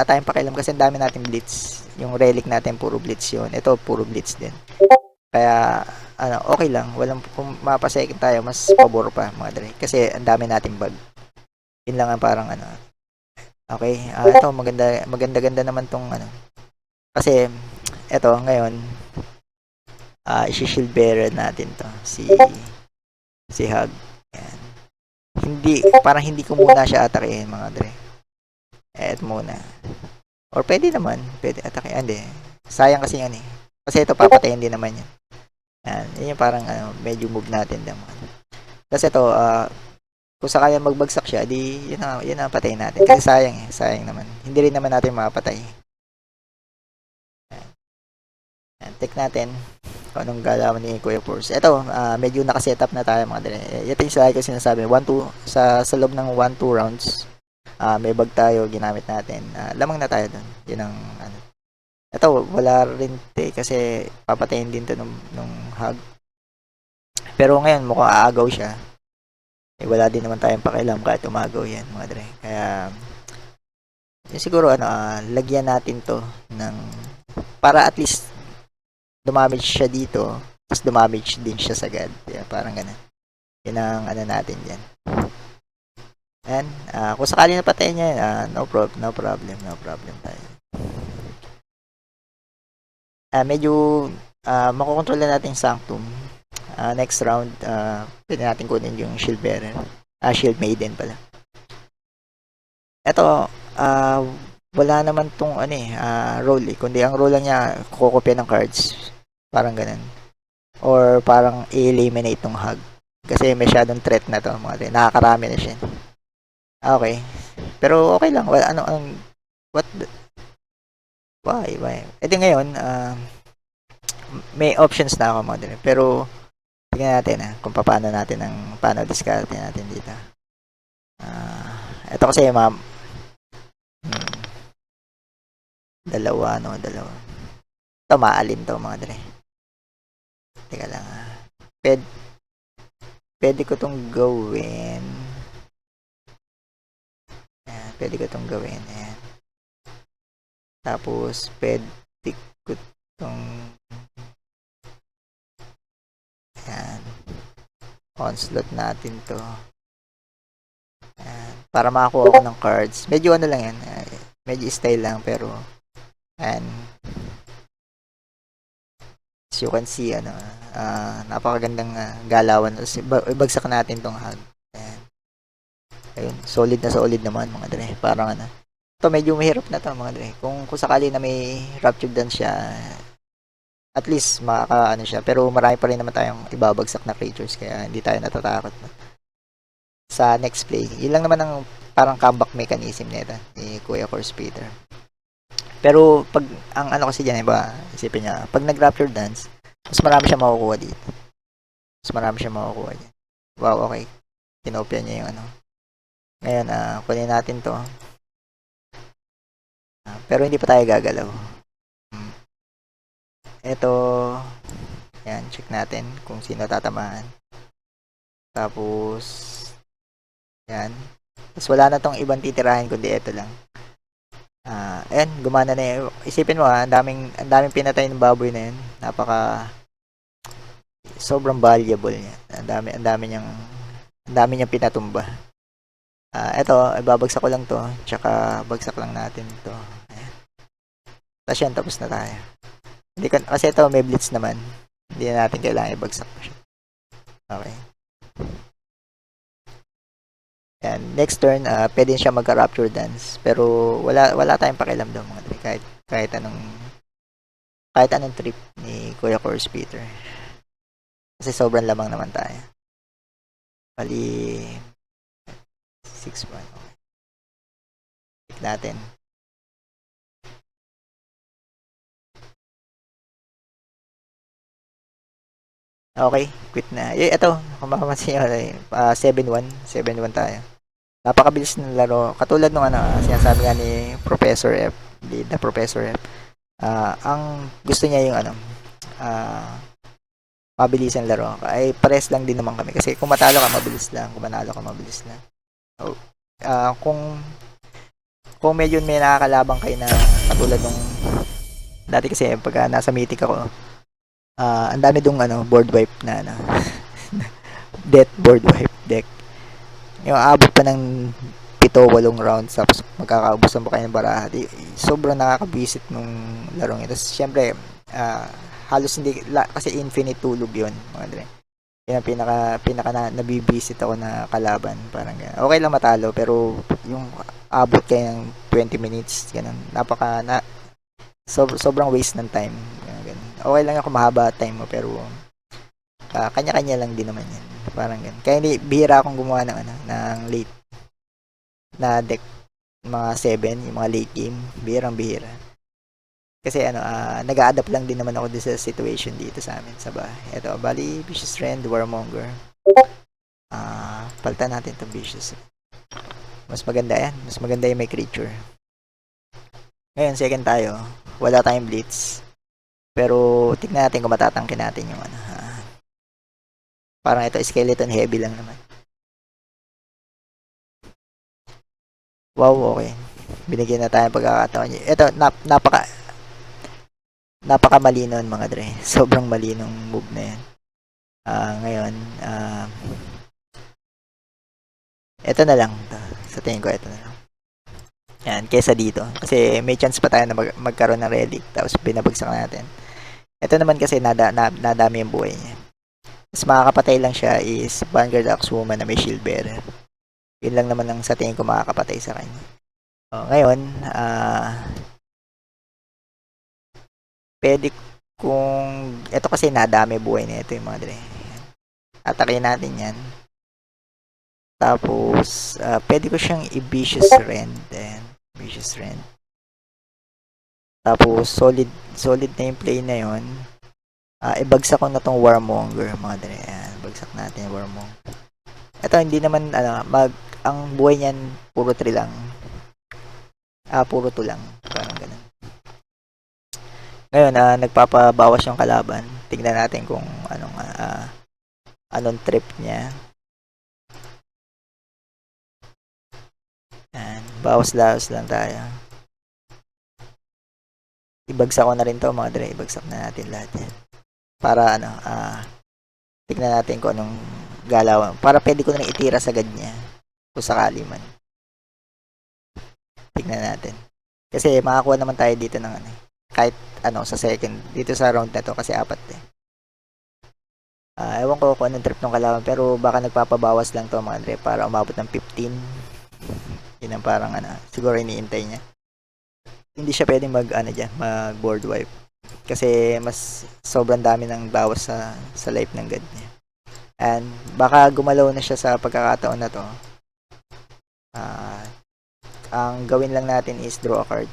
tayong pakialam kasi ang dami nating blitz. Yung relic natin puro blitz yun. Ito puro blitz din. Kaya okay lang, kung mapasecond tayo, mas pabor pa, mga dre. Kasi ang dami nating bag. Yun lang ang parang okay, ito maganda naman tong kasi ito ngayon i-shield bearer natin to si Hug. Yan. Parang hindi ko muna siya atakein, mga dre. Muna. Or pwede atakein. Hindi. Sayang kasi yan eh. Kasi ito papatayin din naman yan. Yan yung parang medyo move natin naman. Kasi ito kung sakaya magbagsak siya, di yun na patayin natin. Kasi sayang naman. Hindi rin naman natin mapatay. Take natin kung anong galawan ni Kuya Force. Ito, medyo nakasetup na tayo, mga dre. Ito yung sa ko sinasabi, 1-2 sa loob ng 1-2 rounds. May bag tayo, ginamit natin. Lamang na tayo doon. Yun ang ito, wala rin kasi papatayin din to nung Hug. Pero ngayon, mukhang aagaw siya. Wala din naman tayong pakialam kahit umagaw yan, mga dre. Kaya, siguro, lagyan natin to ng, para at least, dumamage siya dito, tapos dumamage din siya sagad. Yeah, parang ganun. Yun ang natin dyan. And, kung sakali na patayin niya, no problem tayo. Medyo makokontrol na natin yung Sanctum. Next round, pwede natin kunin yung Shield Bearer. Shield Maiden pala. Ito, wala naman tong role eh. Kundi ang role lang niya, kukopya ng cards. Parang ganun. Or parang eliminate ng Hug. Kasi masyadong threat na to, mga dre. Nakakarami na siya. Okay. Pero okay lang. Why? Ito ngayon, may options na ako, mga dre. Pero, tingnan natin kung paano discard natin dito. Ito kasi, dalawa. Ito, maalin to, mga dre. Teka lang Pwede, pwede ko tong gawin. Ayan, pwede ko tong gawin. Ayan. Tapos, pwede ko tong ayan. Onslaught natin to. Ayan. Para makakuha ko ng cards. Medyo ano lang yan. Medyo style lang pero ayan. As you can see, napakagandang galawan. Ibagsak natin tong hag. Ayan. Ayun, solid naman mga dre. Parang ito medyo mahirap na to mga dre. Kung sakali na may Rapture Dance siya, at least siya. Pero marami pa rin naman tayong ibabagsak na creatures kaya hindi tayo natatakot sa next play. Yun lang naman ang parang comeback mechanism nito ni Kuya Course Peter. Pero pag ang kasi diyan iba, isipin niya, pag nag-Rapture Dance, mas marami siya makukuha dito. Dyan. Wow, okay. Kinopia niya yung Ngayon, kunin natin to. Pero hindi pa tayo gagalaw. Ito, yan, check natin kung sino tatamaan. Tapos, yan. Tapos wala na tong ibang titirahin kundi ito lang. Ayan, gumana na yun. Isipin mo ang daming pinatay ng baboy na yun. Sobrang valuable niya. Ang dami niyang pinatumba. Ito, ibabagsak ko lang to. Tsaka, bagsak lang natin to. Ayan. Tapos yan, tapos na tayo. Kasi ito, may blitz naman. Hindi na natin kailangan ibagsak pa siya. Okay. Yan. Next turn, pwede siya magka-Rapture Dance. Pero, wala tayong pakialam doon mga dre. Kahit anong trip ni Kuya Course Peter. Kasi sobrang lamang naman tayo. Bali, 6-1. Okay. Check natin. Okay, quit na. Ito, kung makapansin nyo, 7-1. 7-1 tayo. Napakabilis ng laro. Katulad nung sinasabi nga ni Professor F, the Professor F. Ang gusto niya yung mabilis ang laro. Ay, pares lang din naman kami. Kasi kung matalo ka, mabilis lang. Kung manalo ka, mabilis lang. So, kung medyo may nakakalabang kayo na katulad nung dati kasi pag nasa mythic ako, ang dami dong board wipe na death board wipe deck. Yung abot pa ng 7-8 rounds tapos magkakaubusan pa kayo ng baraha. Sobrang nakakabisit nung larong ito. Siyempre, halos hindi kasi infinite tulog yun mga dre. Yan ang pinaka nabibisit ako na kalaban. Parang okay lang matalo pero yung abot kayo ng 20 minutes ganun. Sobrang waste ng time. Okay lang yung mahaba time mo pero kanya-kanya lang din naman yan. Parang ganun. Kaya bihira akong gumawa ng late na deck, mga 7, yung mga late game. Bihira. Kasi nag-a-adapt lang din naman ako din sa situation dito sa amin sa bahay. Ito, bali, Vicious Rend, Warmonger. Palitan natin itong Vicious. Mas maganda yan. Mas maganda yung may creature. Ngayon, second tayo. Wala tayong Blitz. Pero, tignan natin kung matatangkin natin yung parang ito, skeleton heavy lang naman. Wow, okay. Binigyan na tayo pagkakataon. Ito, napaka malino mga dre. Sobrang malinong move na yan. Ngayon, ito na lang. Sa tingin ko, ito na lang. Yan, kesa dito. Kasi may chance pa tayo na magkaroon ng relic. Tapos binabagsak natin. Ito naman kasi nadami yung buhay niya. Mas makakapatay lang siya is Vanguard Axwoman na may shield bearer. Yun lang naman ang sa tingin ko makakapatay sa kanya. Ngayon, pwede kung ito kasi nadami buhay na ito yung mga dre. Atakin natin yan. Tapos, pwede ko siyang i-Vicious Rend. Vicious Rend. Tapos, solid na yung play na yun. Ibagsak ko na tong Warmonger, mga dre. Bagsak natin yung Warmonger. Ito, hindi naman, ang buhay niyan, puro 3 lang. Puro 2 lang. Parang ganun. Ngayon, nagpapabawas yung kalaban. Tignan natin kung anong trip niya. Yan. Bawas-lawas lang tayo. Ibagsak ko na rin to mga dre. Ibagsak na natin lahat yan. Para tignan natin kung anong galaw. Para pwede ko na rin itira sagad niya. Kung sakali man. Tignan natin. Kasi makakuha naman tayo dito ng kahit sa second. Dito sa round na to kasi 4 eh. Ewan ko kung anong trip ng kalaban. Pero baka nagpapabawas lang to mga dre. Para umabot ng 15. Yun ang parang siguro iniintay niya. Hindi siya pwedeng mag board wipe kasi mas sobrang dami ng bawas sa life ng god niya. And baka gumalaw na siya sa pagkakataon na to. Ang gawin lang natin is draw a card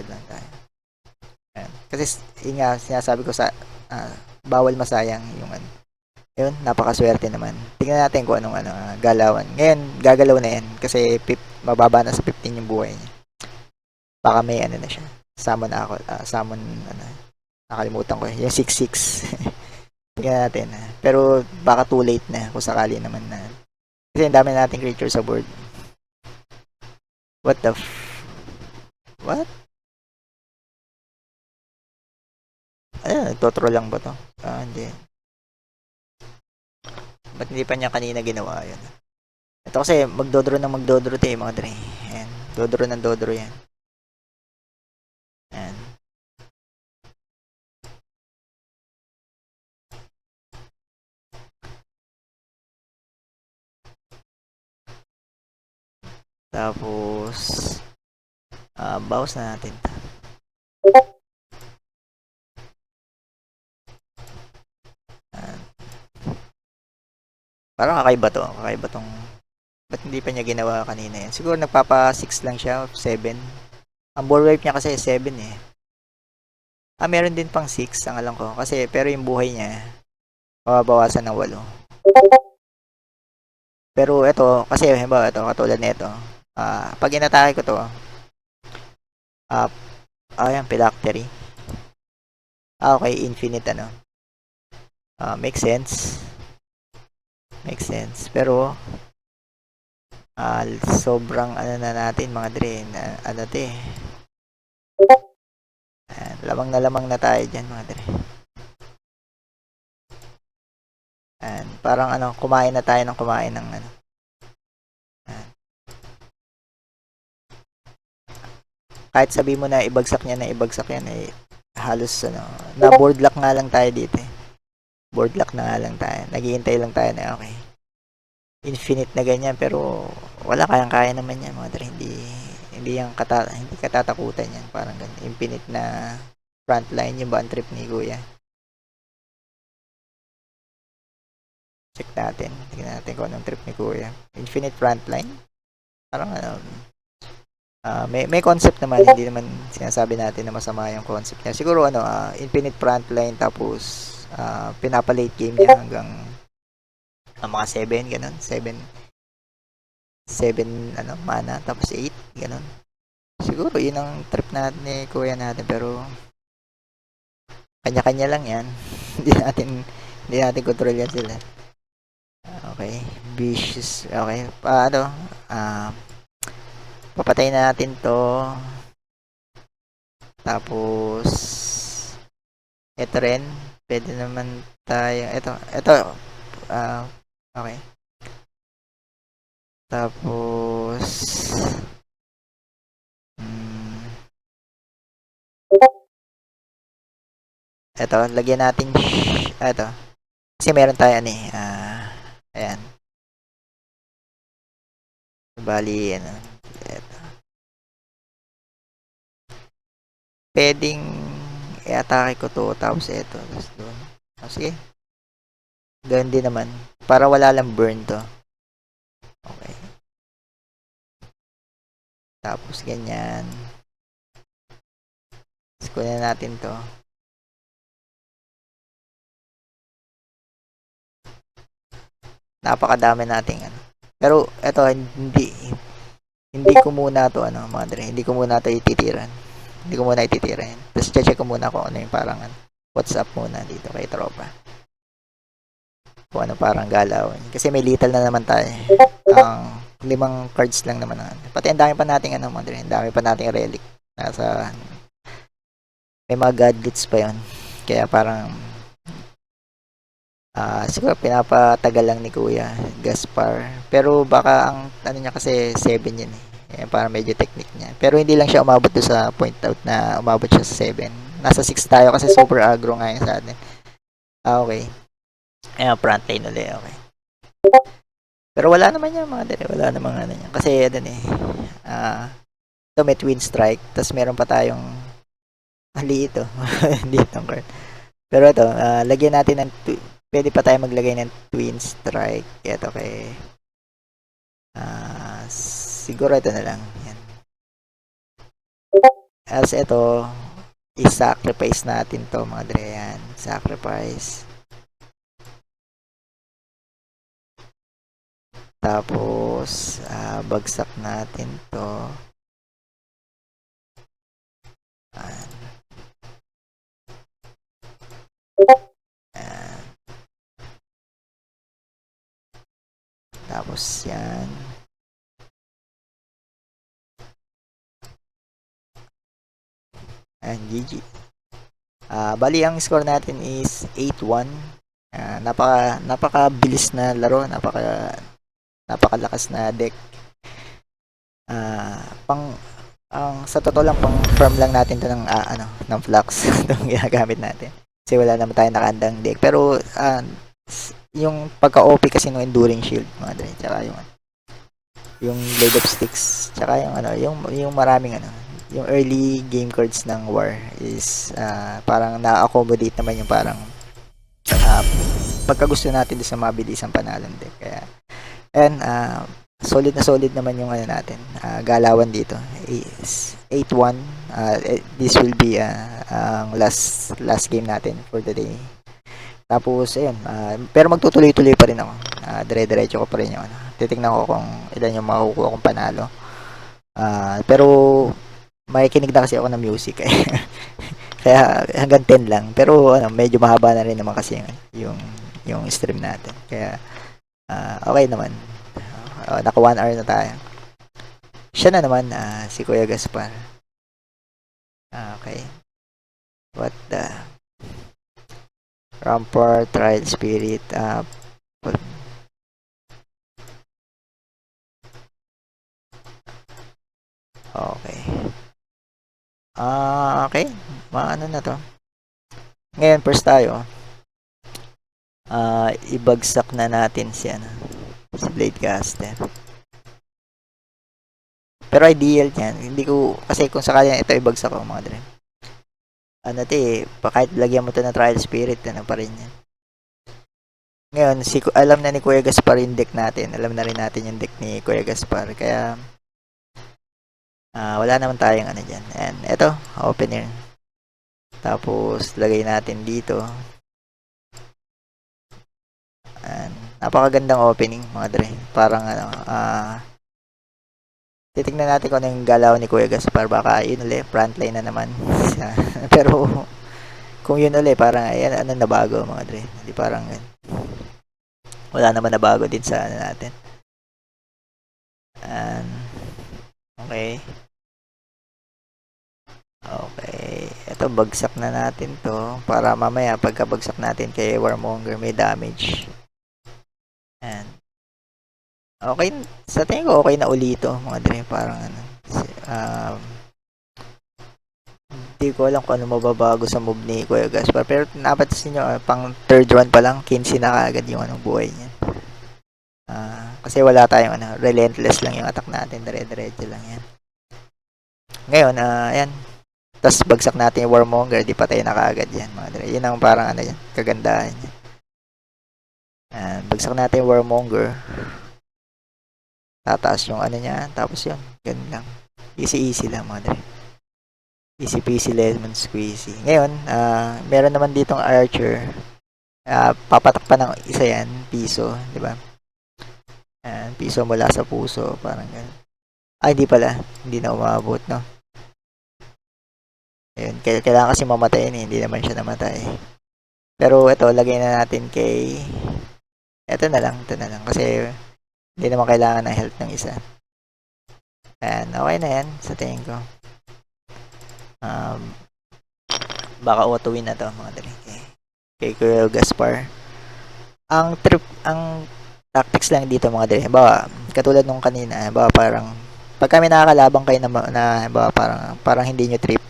lang tayo. And, kasi sinasabi ko sa bawal masayang yung yun, napakaswerte naman. Tingnan natin kung anong galawan. Ngayon, gagalaw na yan kasi mababa na sa 15 yung buhay niya. Baka may na siya. Summon nakalimutan ko yung 6-6. Tingnan natin. Pero baka too late na kung sakali naman na. Kasi ang dami nating creature sa board. What? Nagtotro lang ba to? Hindi. Ba't hindi pa niya kanina ginawa yun? Ito kasi magdodro tayo mga dre. Ayan. Dodro yan. Ayan. Tapos bawas na natin. Parang kakaiba tong ba't hindi pa niya ginawa kanina yan? Siguro nagpapa 6 lang siya, 7. Ang board wipe niya kasi 7 eh. Meron din pang 6 ang alam ko. Kasi pero yung buhay niya mababawasan ng 8. Pero ito, kasi halimbawa ito, katulad nito. Pag inatake ko to, ayan, phylactery. Okay, infinite makes sense. Pero sobrang na natin mga dre na lamang na tayo dyan mga dre. And parang kumain na tayo ng kahit sabi mo na ibagsak yan halos na board lock nga lang tayo dito eh. Board lock na nga lang tayo. Naghihintay lang tayo na okay. Infinite na ganyan pero wala kaya naman yan mga dre. Hindi katatakutan yan. Parang ganyan. Infinite na frontline yung ba ang trip ni Kuya. Check natin. Tingnan natin kung anong trip ni Kuya. Infinite frontline. Parang may concept naman, hindi naman sinasabi natin na masama yung concept niya. Siguro infinite frontline tapos pinapa-late game niya hanggang mga 7 ganun, 7 mana tapos 8 ganun. Siguro yun ang trip natin ni Kuya natin pero kanya-kanya lang yan. hindi natin control yan sila. Okay, vicious. Okay, papatayin na natin to. Tapos ito rin, pwede naman tayo ito okay. Tapos ito, lagyan natin ito. Kasi meron tayo ayan. Bali ito. Pwedeng i-atake ko to tapos ito tapos doon. Sige. Doon din naman para wala lang burn to. Okay. Tapos ganyan. Tapos kunin natin to. Napakadami nating Pero eto hindi ko muna to mga dre. Hindi ko muna to ititiran. Tapos check ko muna kung ano yung parang what's up muna dito kay tropa. Kung ano parang galaw. Kasi may lethal na naman tayo. Ang 5 cards lang naman. Pati ang dami pa nating ano, mga dre. Ang dami pa nating relic. Nasa may mga gadgets pa yon. Kaya parang siguro pinapatagal lang ni Kuya Gaspar. Pero baka ang ano niya kasi 7 yun eh. Parang medyo technique niya. Pero hindi lang siya umabot doon sa point out na umabot siya sa 7. Nasa 6 tayo kasi super aggro ngayon sa atin. Okay. Ayan, front lane ulit. Okay. Pero wala naman yan mga dali. Wala namang ano yan. Kasi ano eh. Ito may twin strike. Tapos meron pa tayong mali ito. Dito card. Pero ito, lagyan natin ng pwede pa tayo maglagay ng twin strike. Ito kay siguro ito na lang. Yan. As ito, i-sacrifice natin to mga dre. Yan. Sacrifice. Tapos, bagsak natin to. Ayan. Ayan. Tapos, yan. Ayan, GG. Bali, ang score natin is 8-1. Napaka-bilis na laro. Napakalakas na deck. Sa totoo lang, pang farm lang natin to ng ng flux itong ginagamit natin. Kasi wala naman tayong nakaandang deck. Pero yung pagka-OP kasi ng Enduring Shield, mga dre, tsaka yung Blade of Sticks, tsaka yung maraming yung early game cards ng War is parang na-accommodate naman yung parang pagkagusto natin sa mabilisang panalong deck. Kaya and solid naman yung natin. Galawan dito is 8-1. This will be ang last game natin for the day. Tapos ayun, pero magtutuloy-tuloy pa rin ako. Dire-diretso ko pa rin yung titingnan ko kung ilan yung makukuha kong panalo. Pero may kinig na kasi ako ng music eh. Kaya hanggang 10 lang. Pero medyo mahaba na rin naman kasi yung stream natin. Kaya okay naman. Naka 1 hour na tayo. Siya na naman, si Kuya Gaspar. Okay. What the Rampart, Trial Spirit, okay. Okay. Maano na to. Ngayon, first tayo. Ibagsak na natin si Bladecaster. Pero ideal yan. Hindi ko, kasi kung sakali ito ibagsak ko mga dre. Kahit lagyan mo to ng Trial Spirit, pa rin yan. Ngayon, alam na ni Kuya Gaspar yung deck natin. Alam na rin natin yung deck ni Kuya Gaspar. Kaya, wala naman tayong dyan. And, eto, opener. Tapos, lagay natin dito. And, napakagandang opening, mga dre. Parang, titignan natin kung ano yung galaw ni Kuya Gaspar. Baka, yun ulit, frontline na naman. Pero, kung yun ulit, parang, ayan, nabago, mga dre. Hindi parang, wala naman nabago din sa natin. And, okay. Okay. Ito, bagsak na natin to. Para mamaya, pagkabagsak natin kay Warmonger, may damage. And, okay. Sa tingin ko, okay na ulito, mga dre. Parang, hindi ko alam kung ano mababago sa move ni Kuya Gaspar. Pero napatis niyo, pang third round pa lang, 15 na kaagad yung buhay niya. Kasi wala tayong relentless lang yung attack natin. Dire-diretso lang yan. Ngayon, ayan. Tapos bagsak natin yung Warmonger, di patay na kaagad yan, mga dre. Yun ang parang yan, kagandahan niya. Bagsak natin yung Warmonger. Tataas yung niya, tapos yun, ganun lang. Easy lang, mga dre. Easy peasy lemon squeezy. Ngayon, meron naman ditong Archer. Papatak pa ng isa yan, piso, di ba? Piso mula sa puso, parang ganun. Hindi pala. Hindi na umabot, no? Ayun, kailangan kasi mamatayin eh, hindi naman siya namatay. Pero ito, lagay na natin kay... ito na lang, kasi hindi naman kailangan ng health ng isa. Ayan, okay na yan, sa tingin ko. Baka auto-win na to, mga dali. Kay Kuya Gaspar. Ang tactics lang dito, mga dali. Halimbawa, katulad nung kanina, halimbawa parang, pag kami nakakalabang kayo na halimbawa, parang hindi nyo trip,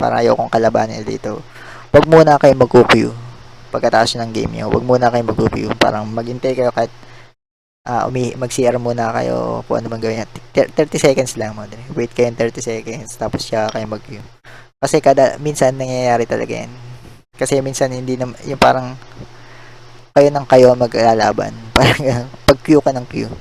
parang ayaw kong kalabanin dito, wag muna kayo mag-QQ pagkatapos ng game nyo. Wag muna kayo mag-QQ. Parang maghintay kayo kahit mag-CR muna kayo kung ano man gawin. 30 seconds lang mo. Wait kayo 30 seconds tapos siya kayo mag-queue. Kasi minsan nangyayari talaga yan. Kasi minsan hindi na yung parang kayo maglalaban. Parang pag-queue ka ng queue.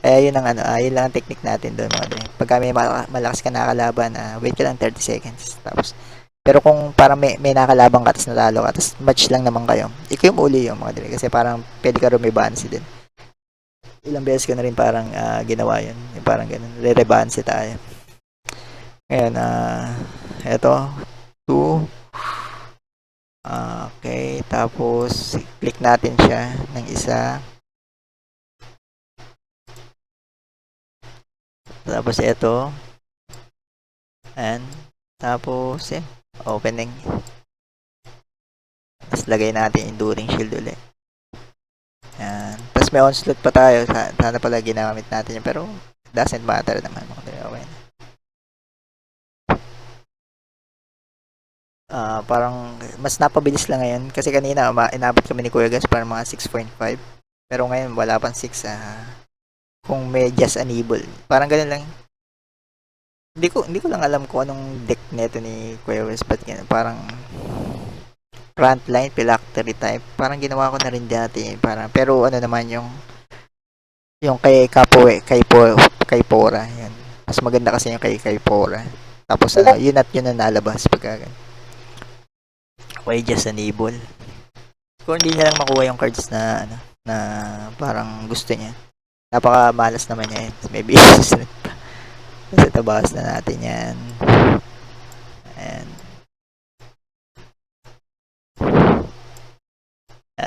Yun ang yun lang ang technique natin doon mga dre. Pag may malakas ka nakalaban, wait ka lang 30 seconds. Tapos pero kung parang may nakalabang ka tapos natalo ka tapos match lang naman kayo, ikaw yung uli yung mga dre. Kasi parang pwede ka rumibansi din. Ilang beses ko na rin parang ginawa yun. Yung parang ganun. Re-rebansi tayo. Ngayon, eto. 2. Okay. Tapos, click natin siya ng isa. Tapos, eto. And, tapos, opening. Tapos, lagay natin enduring shield ulit. Yan. Tapos, may onslaught pa tayo. Sana pala ginamit natin yun. Pero, doesn't matter naman. Okay. Parang mas napabilis lang ngayon kasi kanina inabot kami ni Kuya Gas para mga 6.5 pero ngayon wala pang 6 kung may just enable parang ganun lang hindi ko lang alam kung anong deck neto ni Kuya Gas but parang frontline phylactery type parang ginawa ko na rin dati parang pero ano naman yung kay kay Pora yan mas maganda kasi yung kay Pora tapos yun at yun na nalabas pagka just enable. Kung hindi niya lang makuha yung cards na na parang gusto niya. Napaka-malas naman niya. Maybe susunod pa. Kasi tabas na natin yan. And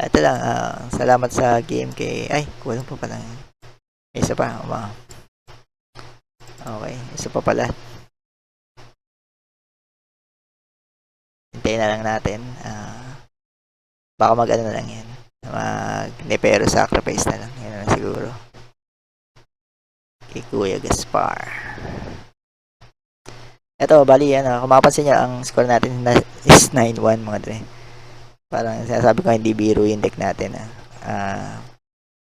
ito lang. Salamat sa game kay... Ay, kulang pa pala. Isa pa. Okay. Isa pa pala. Hintayin na lang natin. Baka mag-ano na lang yan. Mag-nepero sacrifice na lang. Yan na siguro. Kay Kuya Gaspar. Ito, bali kung mapapansin nyo, ang score natin is 9-1 mga dre. Parang sinasabi ko hindi biro yung deck natin.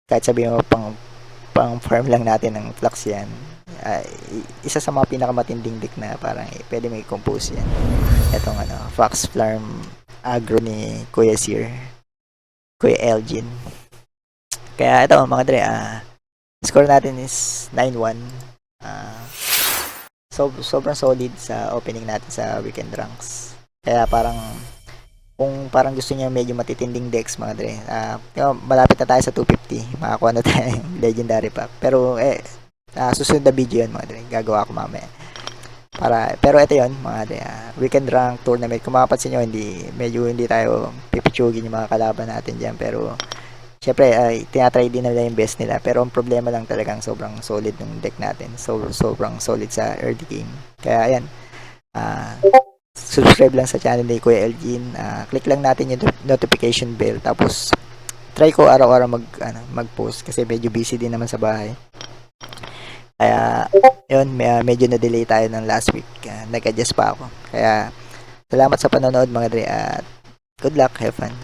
Kahit sabihin mo pang farm lang natin ng flux yan. Isa sa mga pinakamatinding deck na parang pwede may compose yan. Itong Fox Farm Agro ni Kuya Sir. Kuya Elgin. Kaya ito mga dre, score natin is 9-1. Sobrang solid sa opening natin sa weekend ranks. Kaya parang kung parang gusto niya medyo matitinding decks mga dre, malapit na tayo sa 250. Makakuha na tayo yung legendary pack. Pero susunod na video yun mga dre. Gagawa ko mamaya. Pero ito yun mga dre, weekend rank tournament. Kung makapansin nyo, medyo hindi tayo pipichugin yung mga kalaban natin dyan. Pero syempre, tinatry din nila yung best nila. Pero ang problema lang talagang sobrang solid ng deck natin. Sobrang solid sa early game. Kaya ayan, subscribe lang sa channel ni Kuya Elgin. Click lang natin yung notification bell. Tapos, try ko araw-araw mag-post kasi medyo busy din naman sa bahay. Kaya, yun, medyo na-delay tayo ng last week. Nag-adjust pa ako. Kaya, salamat sa panonood mga dre at good luck, have fun.